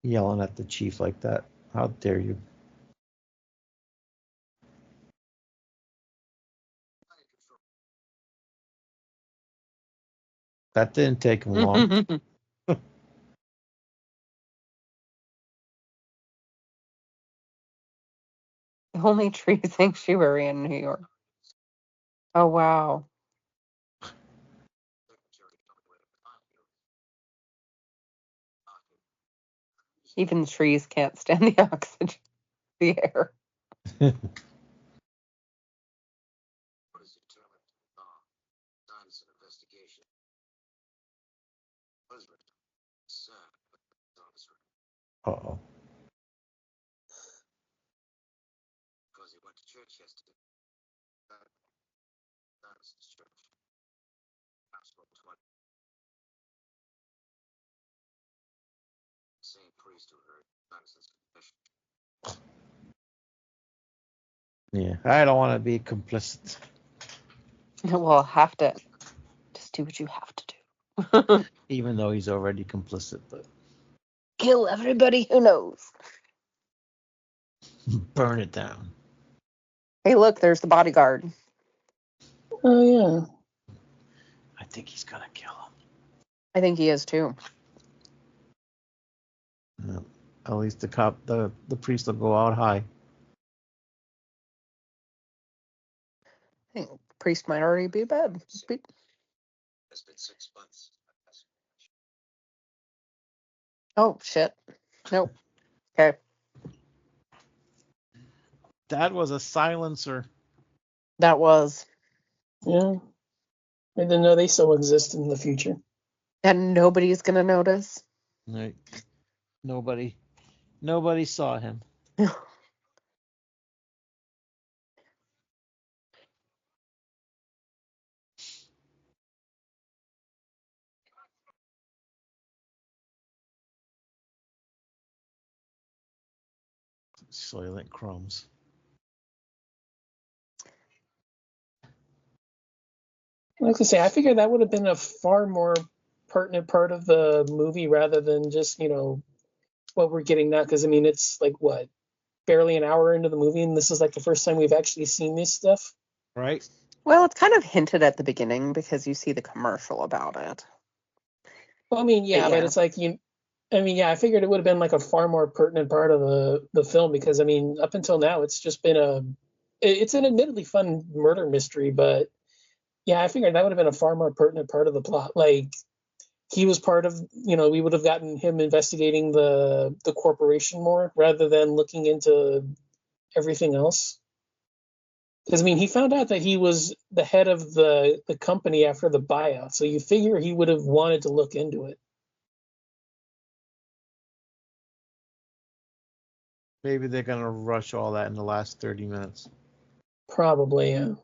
Yelling at the chief like that. How dare you? That didn't take him long. The only tree sanctuary in New York. Oh, wow. Even trees can't stand the oxygen, the air. Uh-oh. Because he went to church yesterday. That's his church. Same priest who heard Madison's confession. Yeah, I don't want to be complicit. Well, have to just do what you have to do. Even though he's already complicit, but Kill everybody who knows. burn it down. Hey, look, there's the bodyguard. Oh yeah. I think he's gonna kill him. I think he is too. Yeah. At least the priest will go out high. I think the priest might already be dead. It's been 6 months. Oh, shit. Nope. Okay. That was a silencer. That was. Yeah. I didn't know they still exist in the future. And nobody's going to notice. Right. Nobody saw him. Soylent crumbs. Like I say, I figured that would have been a far more pertinent part of the movie rather than just, what we're getting now. Because, I mean, it's like, what, barely an hour into the movie, and this is like the first time we've actually seen this stuff. Right? Well, it's kind of hinted at the beginning because you see the commercial about it. Well, I mean, yeah, But but it's like, I mean, yeah, I figured it would have been like a far more pertinent part of the film because I mean, up until now, it's just been it's an admittedly fun murder mystery, but yeah, I figured that would have been a far more pertinent part of the plot. Like he was part of, we would have gotten him investigating the corporation more rather than looking into everything else. Because I mean, he found out that he was the head of the company after the buyout, so you figure he would have wanted to look into it. Maybe they're gonna rush all that in the last 30 minutes. Probably, yeah.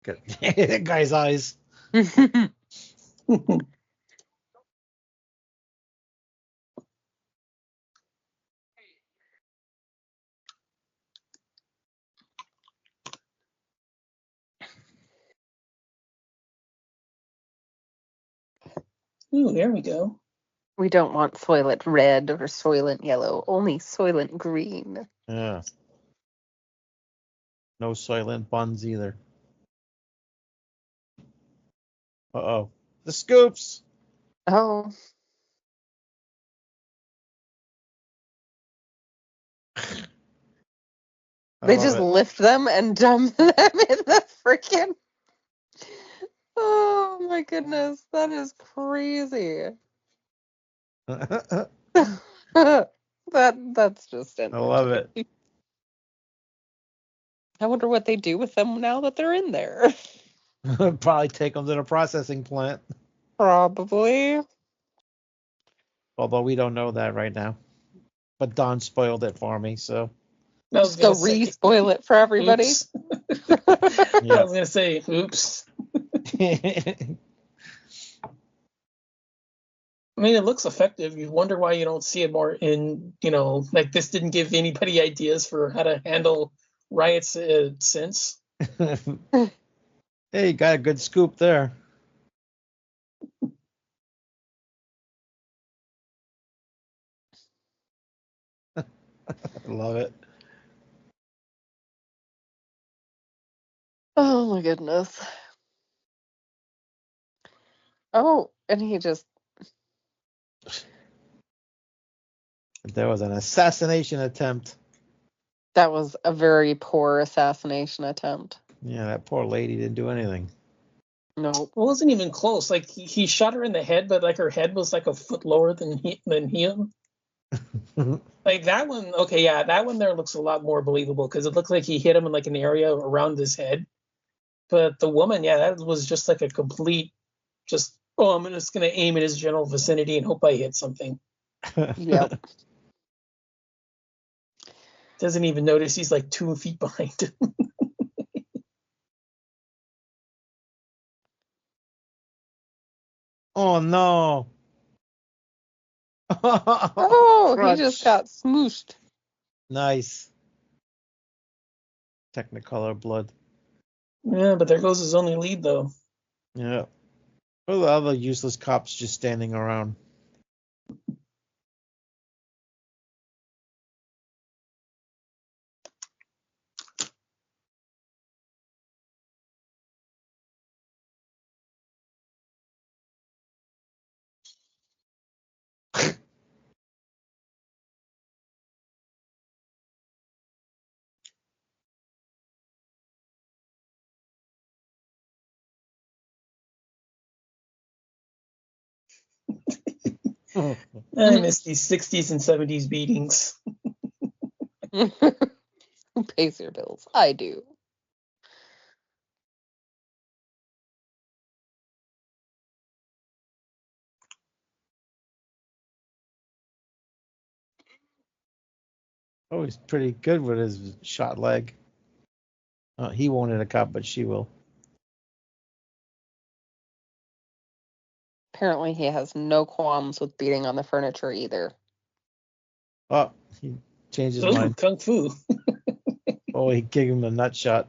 Good. That guy's eyes. Ooh, there we go. We don't want Soylent Red or Soylent Yellow, only Soylent Green. Yeah. No Soylent buns either. Uh-oh. The scoops. Oh, they just lift them and dump them in the freaking. Oh my goodness, that is crazy. That's just I love it. I wonder what they do with them now that they're in there. Probably take them to the processing plant. Probably. Although we don't know that right now. But Don spoiled it for me, so. Just go re-spoil it for everybody. Oops. I was gonna say, oops. I mean, it looks effective. You wonder why you don't see it more in, like this didn't give anybody ideas for how to handle riots since. Hey, you got a good scoop there. Love it. Oh my goodness. Oh, and he just. There was an assassination attempt. That was a very poor assassination attempt. Yeah, that poor lady didn't do anything. Nope. It wasn't even close. Like he shot her in the head, but like her head was like a foot lower than him. Like that one, okay, yeah, that one there looks a lot more believable because it looked like he hit him in like an area around his head. But the woman, yeah, that was just like a complete, I'm just gonna aim in his general vicinity and hope I hit something. Yep. Doesn't even notice he's like 2 feet behind him. Oh no. Oh, he just got smooshed. Nice. Technicolor blood. Yeah, but there goes his only lead though. Yeah. What are the other useless cops just standing around? I miss these 60s and 70s beatings. Who pays your bills? I do. Oh, he's pretty good with his shot leg. He won't hit a cop, but she will. Apparently, he has no qualms with beating on the furniture either. Oh, he changed his Ooh, mind. kung fu. Oh, he gave him a nut shot.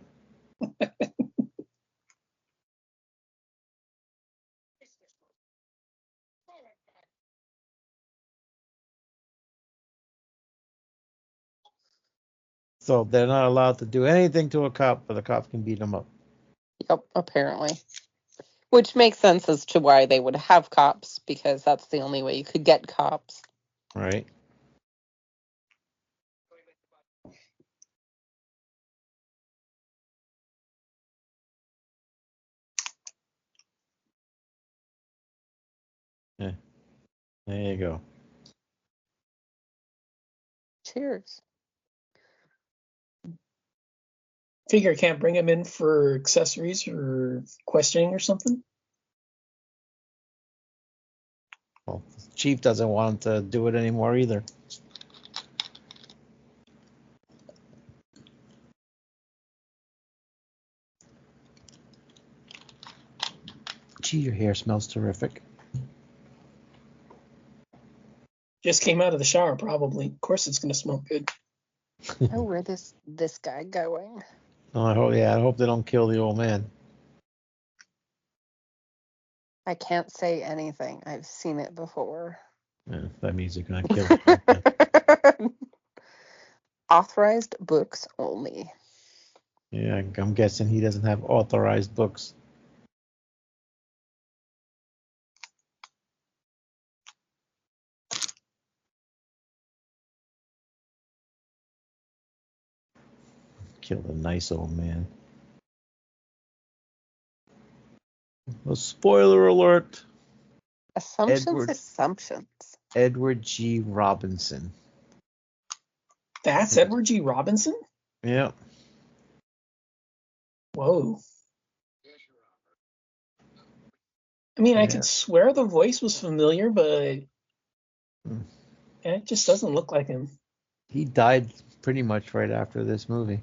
So they're not allowed to do anything to a cop, but a cop can beat him up. Yep, apparently. Which makes sense as to why they would have cops, because that's the only way you could get cops. Right? Yeah. There you go. Cheers. Figure I can't bring him in for accessories or questioning or something. Well, the chief doesn't want to do it anymore either. Gee, your hair smells terrific. Just came out of the shower, probably. Of course, it's going to smell good. Oh, where this guy going? Oh, I hope they don't kill the old man. I can't say anything. I've seen it before. Yeah, that means they're gonna kill him. Authorized books only. Yeah, I'm guessing he doesn't have authorized books. Killed a nice old man. Well, spoiler alert. Assumptions. Edward G. Robinson. That's Edward G. Robinson? Yeah. Whoa. I mean, I could swear the voice was familiar, but it just doesn't look like him. He died pretty much right after this movie.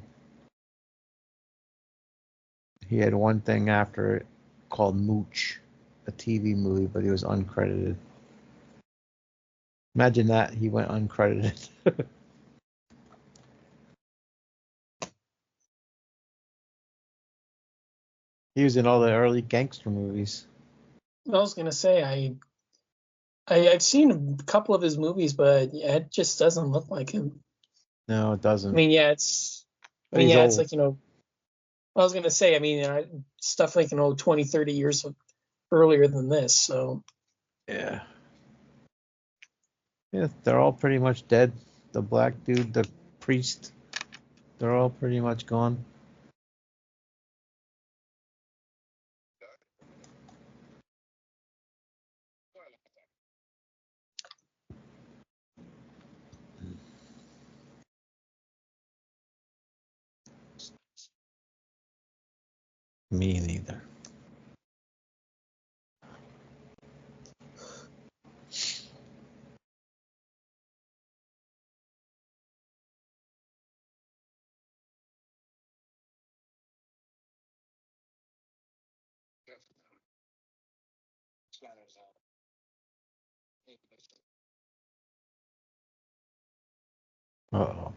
He had one thing after it called Mooch, a TV movie, but he was uncredited. Imagine that, he went uncredited. He was in all the early gangster movies. I was going to say, I've seen a couple of his movies, but yeah, it just doesn't look like him. No, it doesn't. I mean, yeah, it's old. like, I was going to say, I mean, stuff like, 20, 30 years earlier than this, so. Yeah. Yeah, they're all pretty much dead. The black dude, the priest, they're all pretty much gone. Me neither. Uh-oh.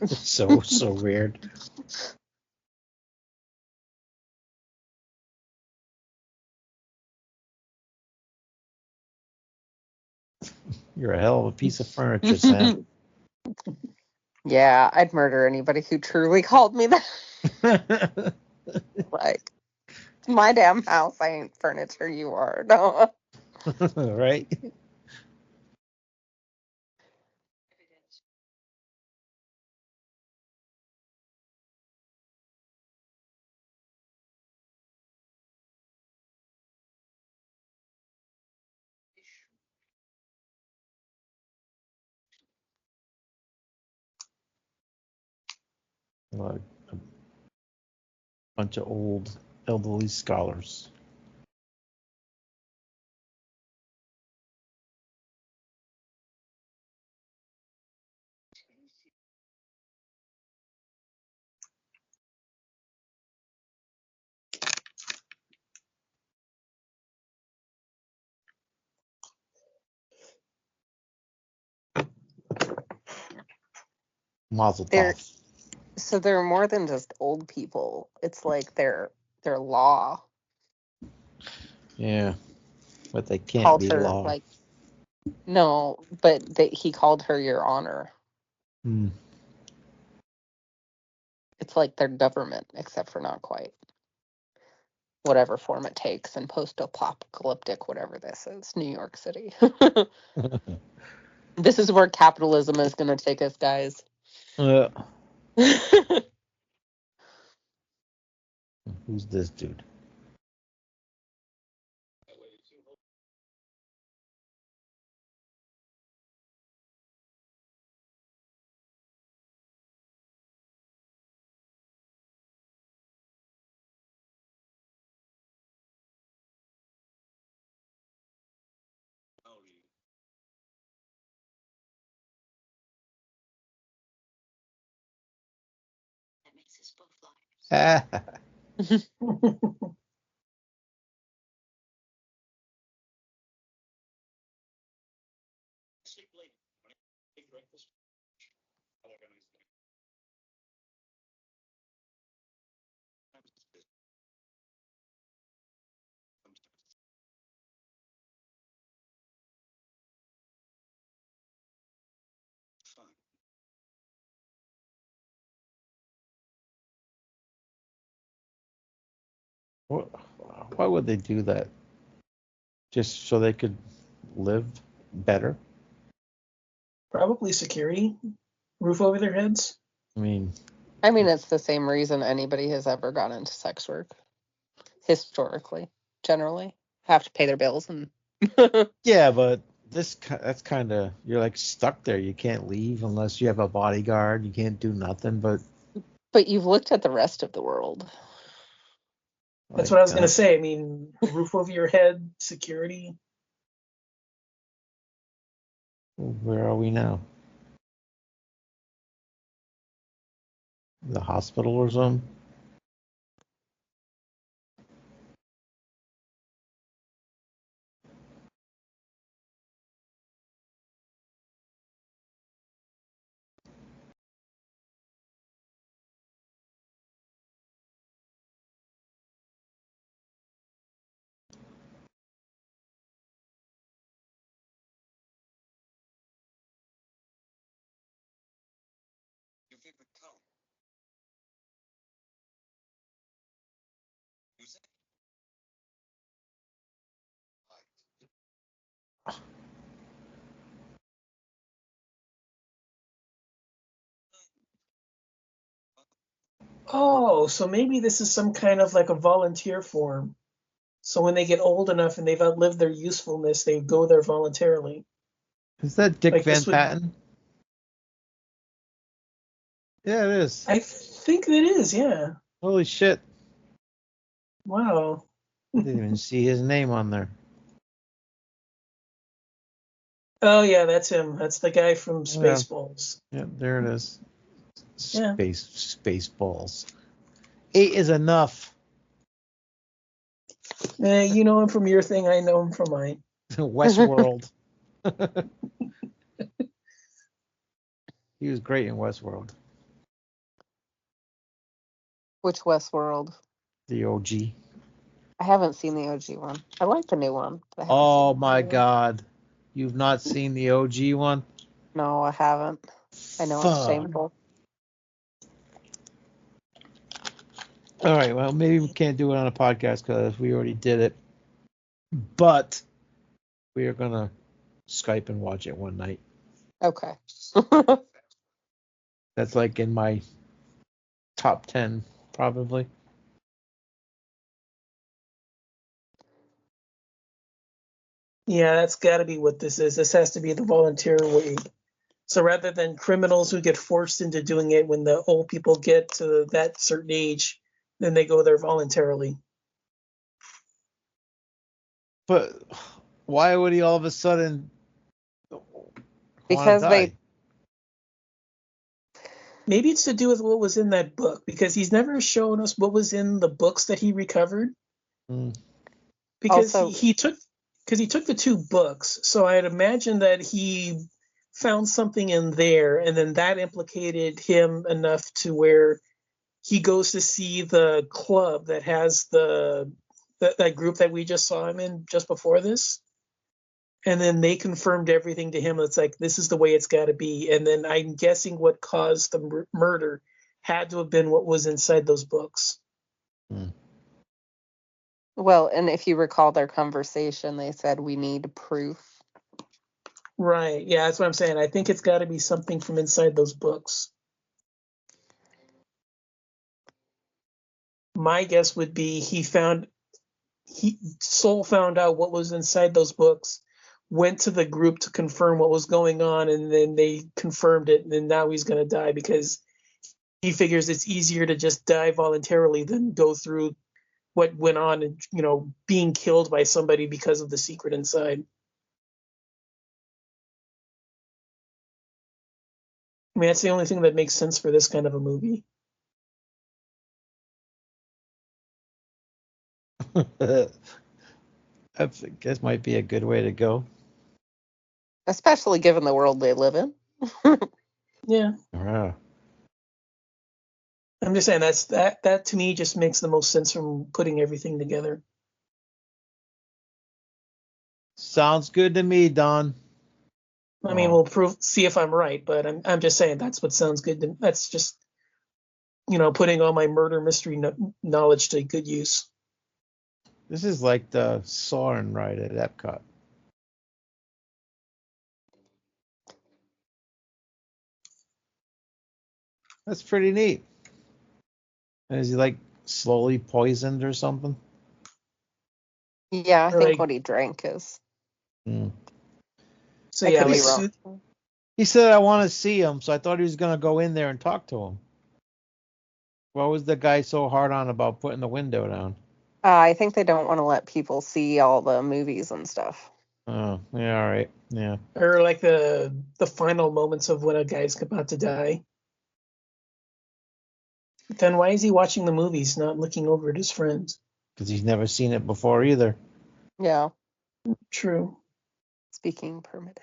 So weird. You're a hell of a piece of furniture, Sam. Yeah, I'd murder anybody who truly called me that. Like, it's my damn house. I ain't furniture. You are. No. Right? A bunch of old elderly scholars. Mazel They're tov. so they're more than just old people. It's like they're law. Yeah, but they can't Called be her law. like no, but he called her Your Honor. Hmm. It's like their government, except for not quite. Whatever form it takes in post-apocalyptic, whatever this is, New York City. This is where capitalism is going to take us, guys. Who's this dude? That makes us both liars. Why would they do that? Just so they could live better? Probably security, roof over their heads. I mean, it's the same reason anybody has ever gone into sex work. Historically, generally. Have to pay their bills and yeah, but that's kind of, you're like stuck there. You can't leave unless you have a bodyguard. You can't do nothing but but you've looked at the rest of the world. That's like, what I was going to say. I mean, roof over your head, security. where are we now? The hospital or something? Your favorite color? Music? Light. Oh, so maybe this is some kind of like a volunteer form. So when they get old enough and they've outlived their usefulness, they go there voluntarily. Is that Dick Like Van this would, Patten? Yeah, it is. I think it is, yeah. Holy shit. Wow. I didn't even see his name on there. Oh yeah, that's him. That's the guy from Yeah. Spaceballs. Yeah, there it is. Yeah. Space balls. 8 is enough. You know him from your thing. I know him from mine. Westworld. He was great in Westworld. Which Westworld? The OG. I haven't seen the OG one. I like the new one, but I haven't seen Oh the my OG one. God. You've not seen the OG one? No, I haven't. I know it's Fuck. shameful. All right, well, maybe we can't do it on a podcast because we already did it. But we are going to Skype and watch it one night. Okay. That's like in my top 10, probably. Yeah, that's got to be what this is. This has to be the volunteer way. So rather than criminals who get forced into doing it when the old people get to that certain age, then they go there voluntarily. But why would he all of a sudden want to Because die? Maybe it's to do with what was in that book, because he's never shown us what was in the books that he recovered. Mm. Because Also- he took the two books, so I'd imagine that he found something in there, and then that implicated him enough to where he goes to see the club that has that group that we just saw him in just before this. And then they confirmed everything to him. It's like, this is the way it's got to be. And then I'm guessing what caused the murder had to have been what was inside those books. Well, and if you recall their conversation, they said we need proof. Right. Yeah, that's what I'm saying. I think it's got to be something from inside those books. My guess would be Soul found out what was inside those books, went to the group to confirm what was going on, and then they confirmed it, and then now he's going to die because he figures it's easier to just die voluntarily than go through what went on and, being killed by somebody because of the secret inside. I mean, that's the only thing that makes sense for this kind of a movie. I guess might be a good way to go. Especially given the world they live in. Yeah. Wow. I'm just saying that to me just makes the most sense from putting everything together. Sounds good to me, Don. I mean, we'll see if I'm right, but I'm just saying that's what sounds good. That's just, putting all my murder mystery knowledge to good use. This is like the Soarin' ride at Epcot. That's pretty neat. And is he like slowly poisoned or something? Yeah, I Or think like- what he drank is. So I yeah, could be like wrong. He said, I want to see him, so I thought he was going to go in there and talk to him. What was the guy so hard on about putting the window down? I think they don't want to let people see all the movies and stuff. Oh, yeah, all right. Yeah. or like the final moments of when a guy's about to die. Then why is he watching the movies, not looking over at his friends? Because he's never seen it before either. Yeah, True. speaking permitted.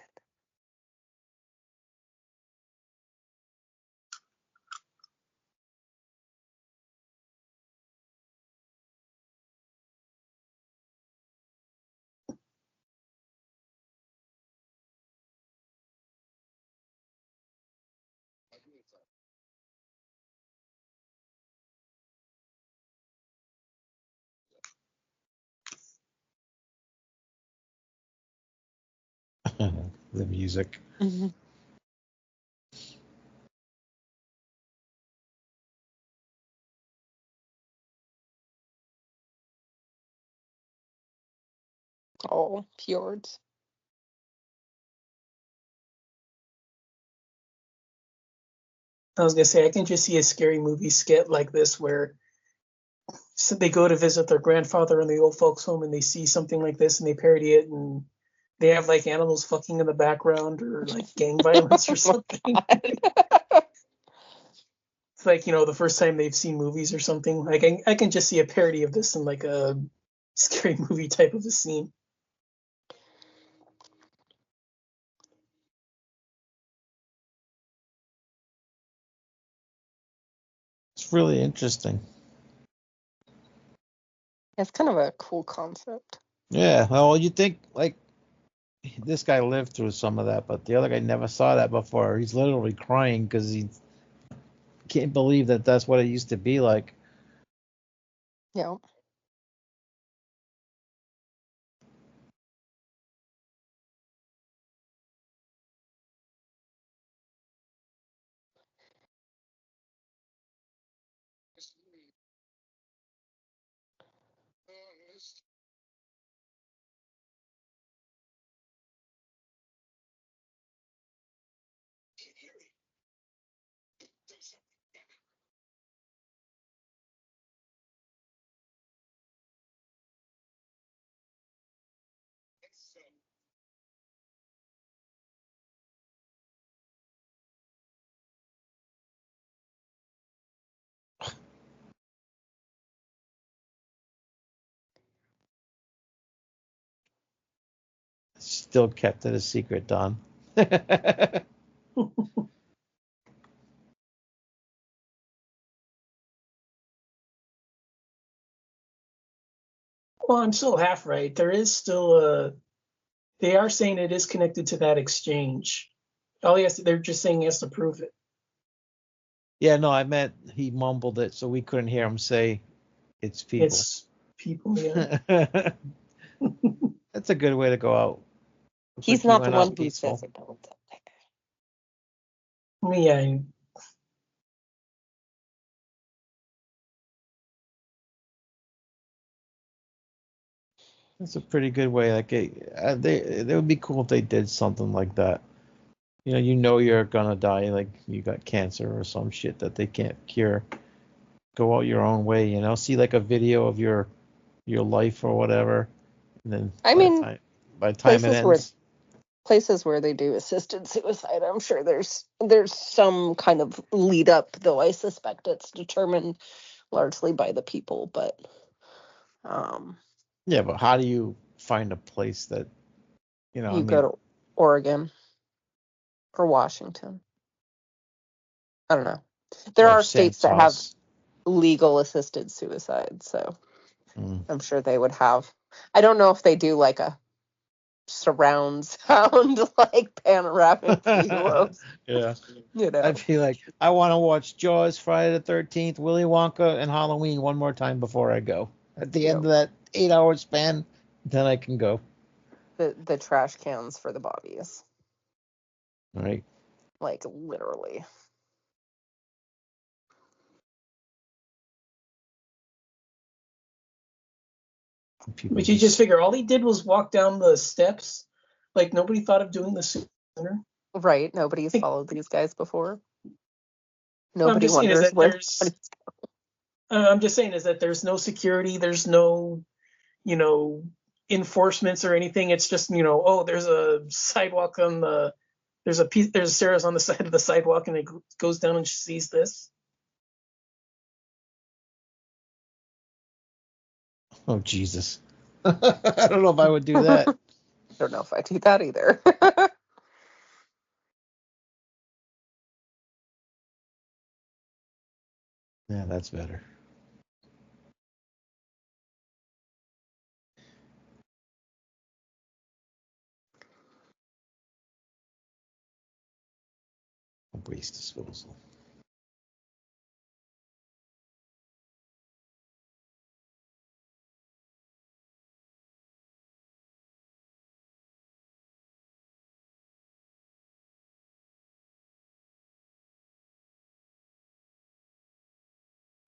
The music. Mm-hmm. Oh, fjords. I was gonna say I can just see a scary movie skit like this where they go to visit their grandfather in the old folks home and they see something like this and they parody it and they have like animals fucking in the background or like gang violence or something. It's like, the first time they've seen movies or something. Like I can just see a parody of this in like a scary movie type of a scene. It's really interesting. It's kind of a cool concept. Yeah, well, you think, like, this guy lived through some of that, but the other guy never saw that before. He's literally crying because he can't believe that that's what it used to be like. Yeah. Still kept it a secret, Don. Well, I'm still half right. There is still a. They are saying it is connected to that exchange. They're just saying he has to prove it. Yeah, no, I meant he mumbled it, so we couldn't hear him say it's people. It's people, yeah. That's a good way to go out. Looks He's like you not the went one out who peaceful. says it. Don't. Yeah. That's a pretty good way. Like they would be cool if they did something like that. You know you're gonna die, like you got cancer or some shit that they can't cure. Go out your own way, see like a video of your life or whatever, and then I mean, by the time it ends. Places where they do assisted suicide, I'm sure there's some kind of lead up, though I suspect it's determined largely by the people. But Yeah, but how do you find a place that you go to Oregon or Washington? I don't know. There are states that have legal assisted suicide, so I'm sure they would have. I don't know if they do like a surround sound, like panoramic view of. Yeah. I'd be like, I want to watch Jaws, Friday the 13th, Willy Wonka, and Halloween one more time before I go. At the end of that 8-hour span, then I can go. The trash cans for the bodies. Right. Like literally. But you just figure all he did was walk down the steps. Like nobody thought of doing this sooner. Right. Nobody's followed these guys before. Nobody wonders where. I'm just saying is that there's no security, there's no, enforcements or anything. It's just, there's a sidewalk there's stairs on the side of the sidewalk, and it goes down and she sees this. Oh, Jesus. I don't know if I would do that. I don't know if I do that either. Yeah, that's better. Waste disposal.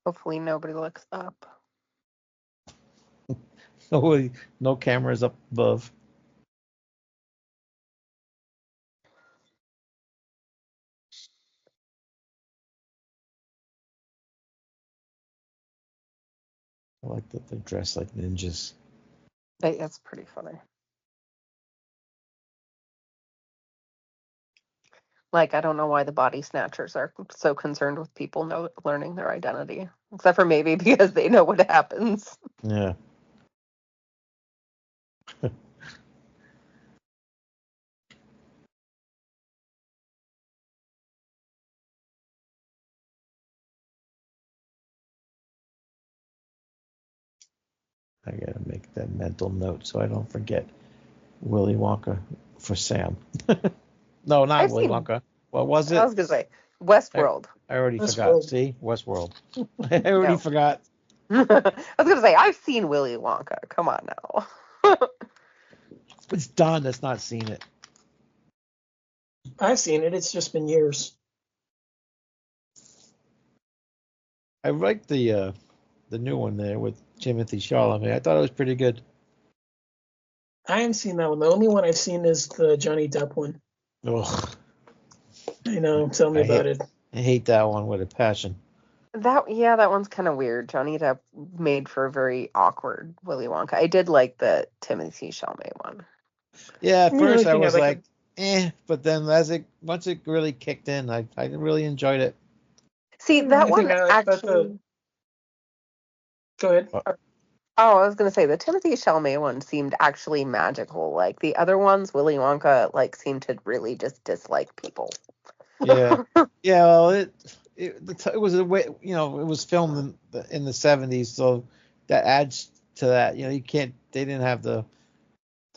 Hopefully nobody looks up. No cameras up above. I like that they're dressed like ninjas. That's pretty funny. Like, I don't know why the body snatchers are so concerned with people learning their identity. Except for maybe because they know what happens. Yeah. I gotta make that mental note so I don't forget Willy Wonka for Sam. No, not Willy Wonka. What was it? I was gonna say Westworld. I already forgot. See, Westworld. I already forgot. I was gonna say I've seen Willy Wonka. Come on now. It's Don that's not seen it. I've seen it. It's just been years. I liked the new one there with Timothy Chalamet. I thought it was pretty good. I haven't seen that one. The only one I've seen is the Johnny Depp one. Ugh. I know. Tell me about it. I hate that one with a passion. That one's kind of weird. Johnny Depp made for a very awkward Willy Wonka. I did like the Timothy Chalamet one. Yeah, at first I was like, but then once it really kicked in, I really enjoyed it. See, that one actually. Go ahead. Oh, I was gonna say the Timothy Chalamet one seemed actually magical. Like the other ones, Willy Wonka like seemed to really just dislike people. Yeah, yeah. Well, it was a way, it was filmed in the 70s, so that adds to that. You can't. They didn't have the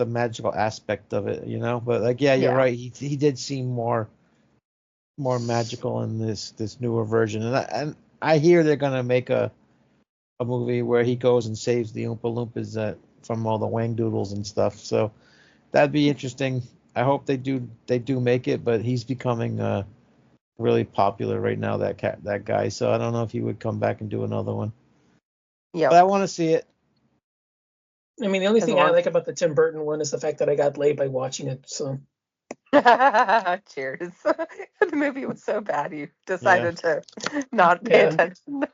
magical aspect of it. But like, yeah, you're Yeah. right. He did seem more magical in this newer version, and I hear they're gonna make a movie where he goes and saves the Oompa Loompas from all the Wang Doodles and stuff. So that'd be interesting. I hope they do make it, but he's becoming really popular right now, that guy. So I don't know if he would come back and do another one. Yep. But I want to see it. I mean, the only As thing I long- like about the Tim Burton one is the fact that I got laid by watching it. So Cheers. The movie was so bad you decided to not pay yeah, attention.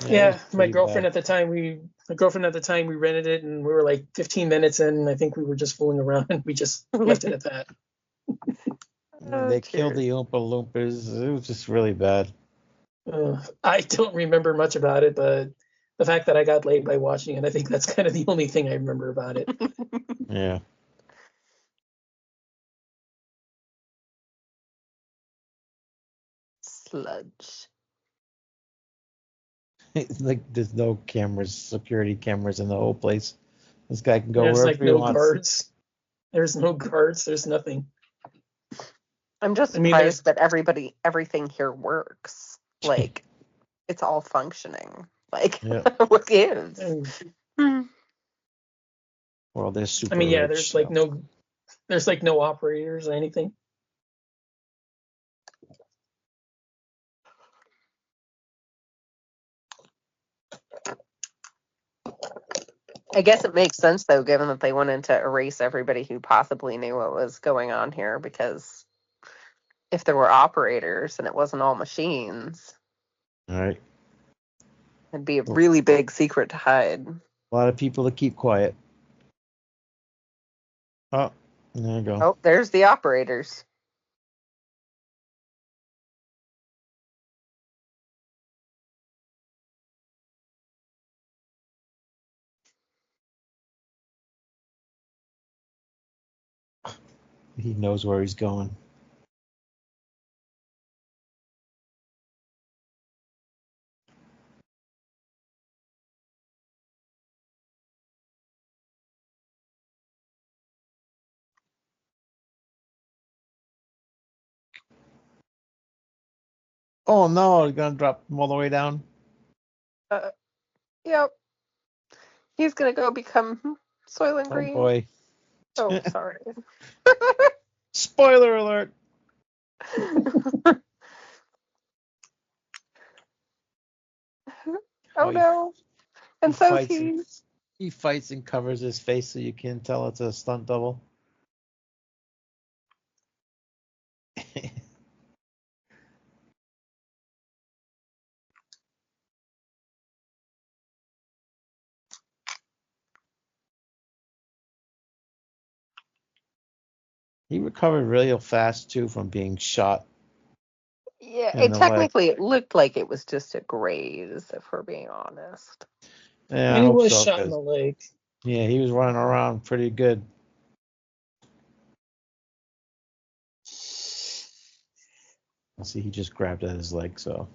Yeah, it was my pretty girlfriend bad. at the time we rented it and we were like 15 minutes in. And I think we were just fooling around and we just left it at that. They killed Cheers. the Oompa Loompas. It was just really bad. I don't remember much about it, but the fact that I got laid by watching it, I think that's kind of the only thing I remember about it. Yeah. Sludge. Like there's no security cameras in the whole place. This guy can go There's wherever like he no wants. guards. There's no guards. There's nothing. I'm just I mean, there's surprised that everything here works. Like it's all functioning. Like Yeah. what gives? Well, they're super I mean, yeah, rich. So. there's like no operators or anything. I guess it makes sense though, given that they wanted to erase everybody who possibly knew what was going on here, because if there were operators and it wasn't all machines, All right. it'd be a really big secret to hide. A lot of people to keep quiet. Oh, there you go. Oh, there's the operators. He knows where he's going. Oh no, he's gonna drop him all the way down. Yep. He's gonna go become Soylent Oh Green. boy. Oh, sorry. Spoiler alert. Oh no. And He so's fights and he. he fights and covers his face so you can't tell it's a stunt double. He recovered real fast too from being shot Yeah, in the leg. it looked like it was just a graze, if we're being honest. Yeah, I And he hope was so, shot in the because leg. yeah, he was running around pretty good. See, he just grabbed at his leg, so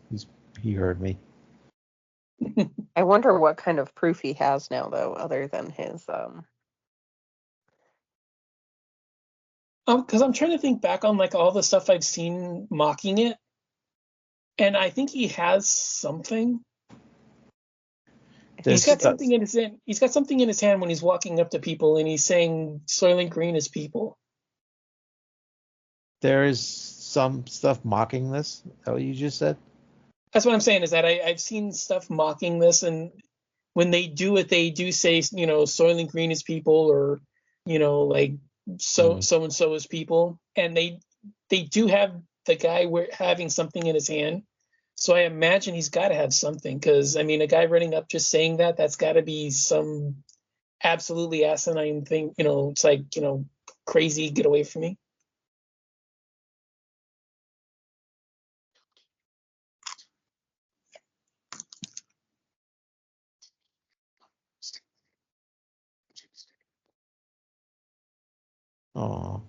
he heard me. I wonder what kind of proof he has now, though, other than his Because I'm trying to think back on like all the stuff I've seen mocking it, and I think he has something. He's got something in his hand. He's got something in his hand when he's walking up to people, and he's saying "Soylent Green is people." There is some stuff mocking this. Is that what you just said? That's what I'm saying. Is that I've seen stuff mocking this, and when they do it, they do say, Soylent Green is people, or like so and so is people, and they do have the guy having something in his hand. So I imagine he's got to have something, because I mean, a guy running up just saying that's got to be some absolutely asinine thing. It's like crazy. Get away from me. Oh.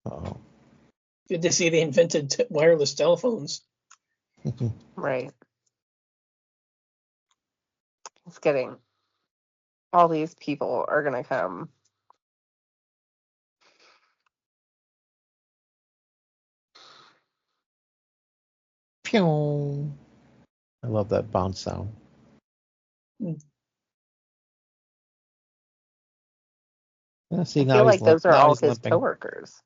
Oh. Good to see they invented wireless telephones. Right. It's getting all these people are gonna come. Pew. I love that bounce sound. Yeah, see, I feel like those are now all he's his limping. coworkers.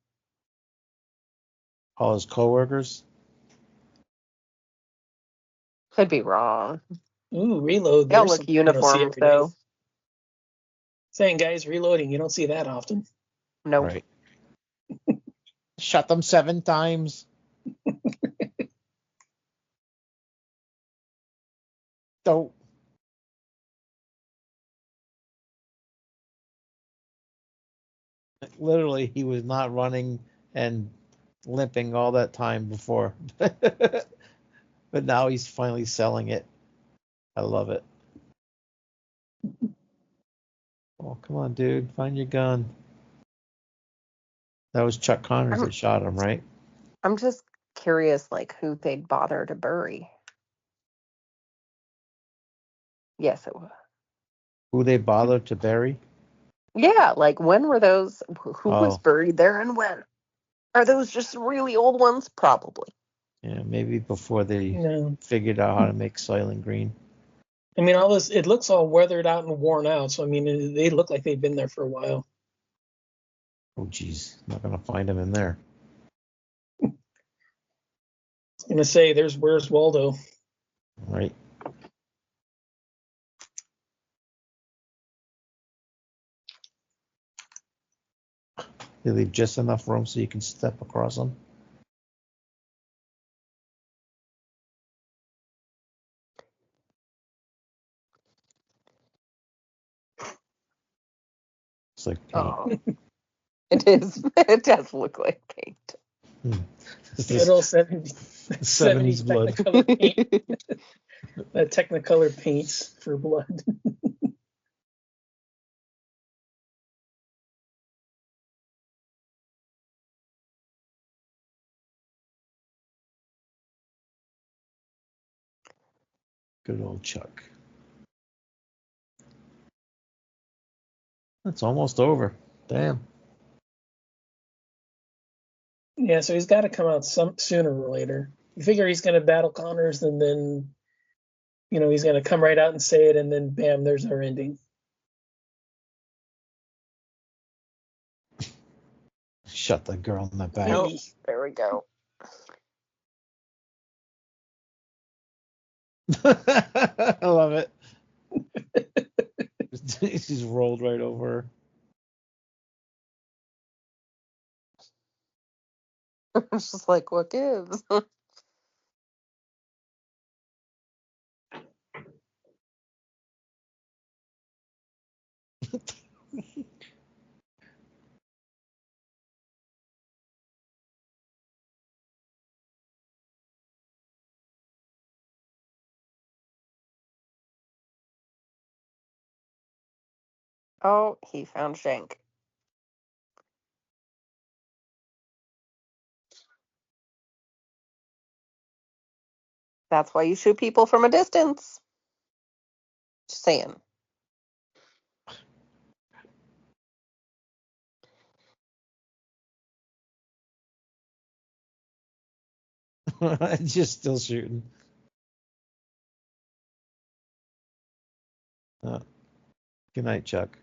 All his coworkers. Could be wrong. Ooh, reload. They all There's look something you don't see uniformed every day. though. Saying guys reloading, you don't see that often. Nope. Right. Shot them 7 times. Don't. Literally, he was not running and limping all that time before. But now he's finally selling it. I love it. Oh, come on, dude. Find your gun. That was Chuck Connors that shot him, right? I'm just curious, like, who they'd bother to bury. Yes, it was. Who they bothered to bury? Yeah, like, when were those? Who was Oh, buried there and when? Are those just really old ones? Probably. yeah, maybe before they No. figured out how to make Soylent Green. I mean, all this, it looks all weathered out and worn out. So, I mean, they look like they've been there for a while. Oh, geez. Not going to find him in there. I was going to say, where's Waldo? Right. They leave just enough room so you can step across them. It's like paint. Oh, it is. It does look like paint. This Good is old 70s 70s blood. Technicolor paint. Technicolor paints for blood. Good old Chuck. It's almost over. Damn. Yeah, so he's got to come out sooner or later. You figure he's going to battle Connors, and then, he's going to come right out and say it, and then bam, there's our ending. Shut the girl in the back. Oh, there we go. I love it. She's rolled right over her. It's just like, what gives? Oh, he found Shank. That's why you shoot people from a distance. Just saying. Just still shooting. Good night, Chuck.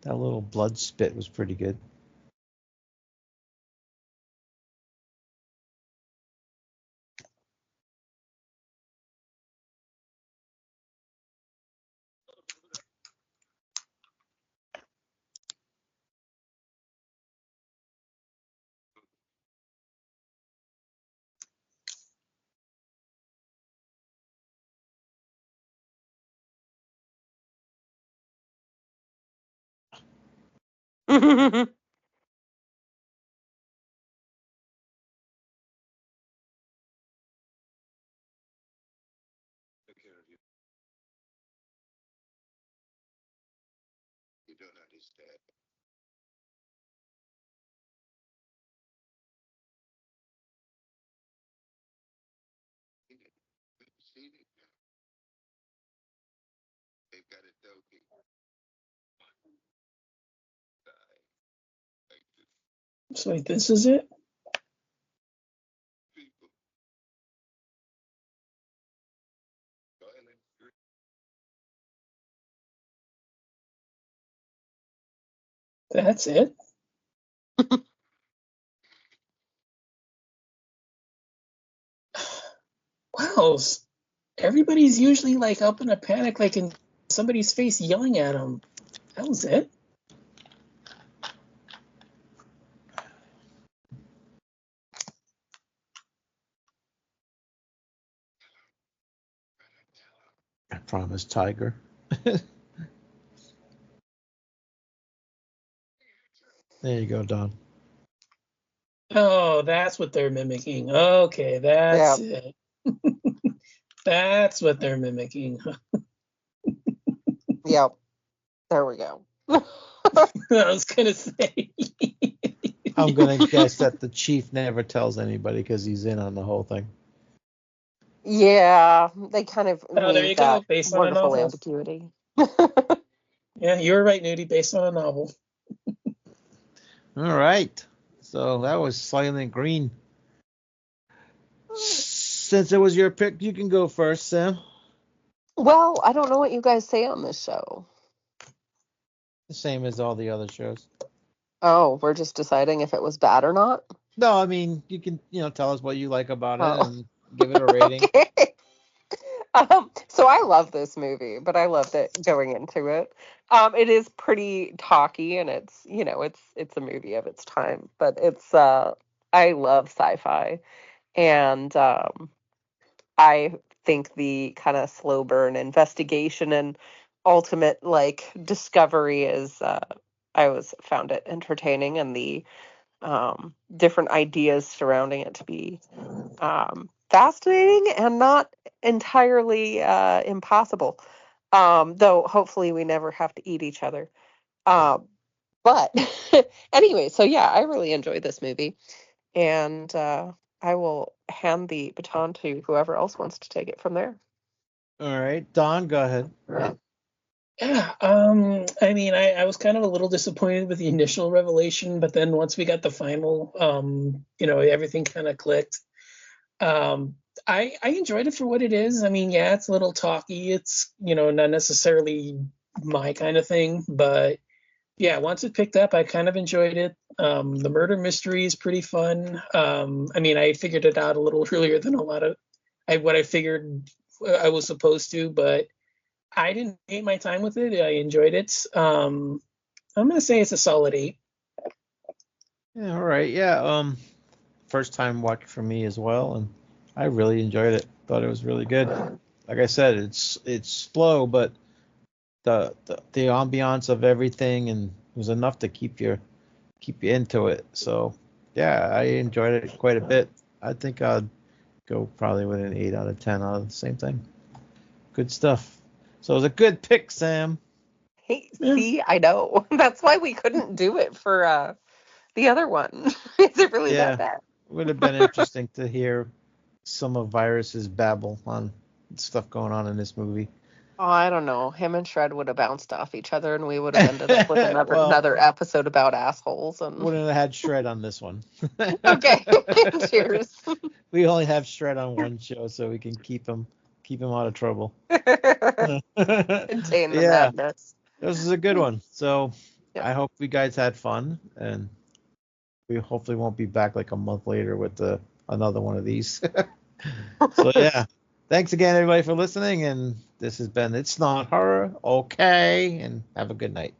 That little blood spit was pretty good. Take care of you. You don't understand. We've seen it now. They've got it dopey. Die. Like this. So wait, this is it? People. Soylent Green. That's it? Wow. Everybody's usually like up in a panic, like in somebody's face yelling at them. That was it? I promise, Tiger. There you go, Don. Oh, that's what they're mimicking. Okay, that's it. That's what they're mimicking. Yep. There we go. I was gonna say. I'm going to guess that the chief never tells anybody because he's in on the whole thing. Yeah, they kind of Oh, there you leave go. that Based on a wonderful novel. ambiguity. Yeah, you were right, Nudie. Based on a novel. All right. So that was Soylent Green. Since it was your pick, you can go first, Sam. Well, I don't know what you guys say on this show. The same as all the other shows. Oh, we're just deciding if it was bad or not? No, I mean, you can, tell us what you like about it Oh. and give it a rating. Okay. So I love this movie, but I loved it going into it. It is pretty talky, and it's a movie of its time, but I love sci-fi, and I think the kind of slow burn investigation and ultimate like discovery is I always found it entertaining, and the different ideas surrounding it to be fascinating and not entirely impossible. Though hopefully we never have to eat each other. But anyway, so yeah, I really enjoyed this movie, and I will hand the baton to whoever else wants to take it from there. All right. Don, go ahead. Yeah, I mean, I was kind of a little disappointed with the initial revelation, but then once we got the final, everything kind of clicked. I enjoyed it for what it is. I mean, yeah, it's a little talky. It's, not necessarily my kind of thing, but yeah, once it picked up, I kind of enjoyed it. The murder mystery is pretty fun. I mean, I figured it out a little earlier than a lot of what I figured I was supposed to, but I didn't hate my time with it. I enjoyed it. I'm gonna say it's a solid 8. Yeah, all right. Yeah, first time watch for me as well, and I really enjoyed it. Thought it was really good. Like I said, it's slow, but the ambiance of everything and was enough to keep you into it. So yeah, I enjoyed it quite a bit. I think I'd go probably with an 8 out of 10 out of the same thing. Good stuff. So it was a good pick, Sam. Hey, Yeah. see, I know. That's why we couldn't do it for the other one. Is it really Yeah, that bad? would have been interesting to hear some of Virus's babble on stuff going on in this movie. Oh, I don't know. Him and Shred would have bounced off each other, and we would have ended up with another Well, another episode about assholes. And wouldn't have had Shred on this one. okay, cheers. We only have Shred on one show, so we can keep him out of trouble. Contain the Yeah, madness. this is a good one. So Yep. I hope you guys had fun, and we hopefully won't be back like a month later with another one of these. So yeah, thanks again everybody for listening, and this has been It's Not Horror, okay, and have a good night.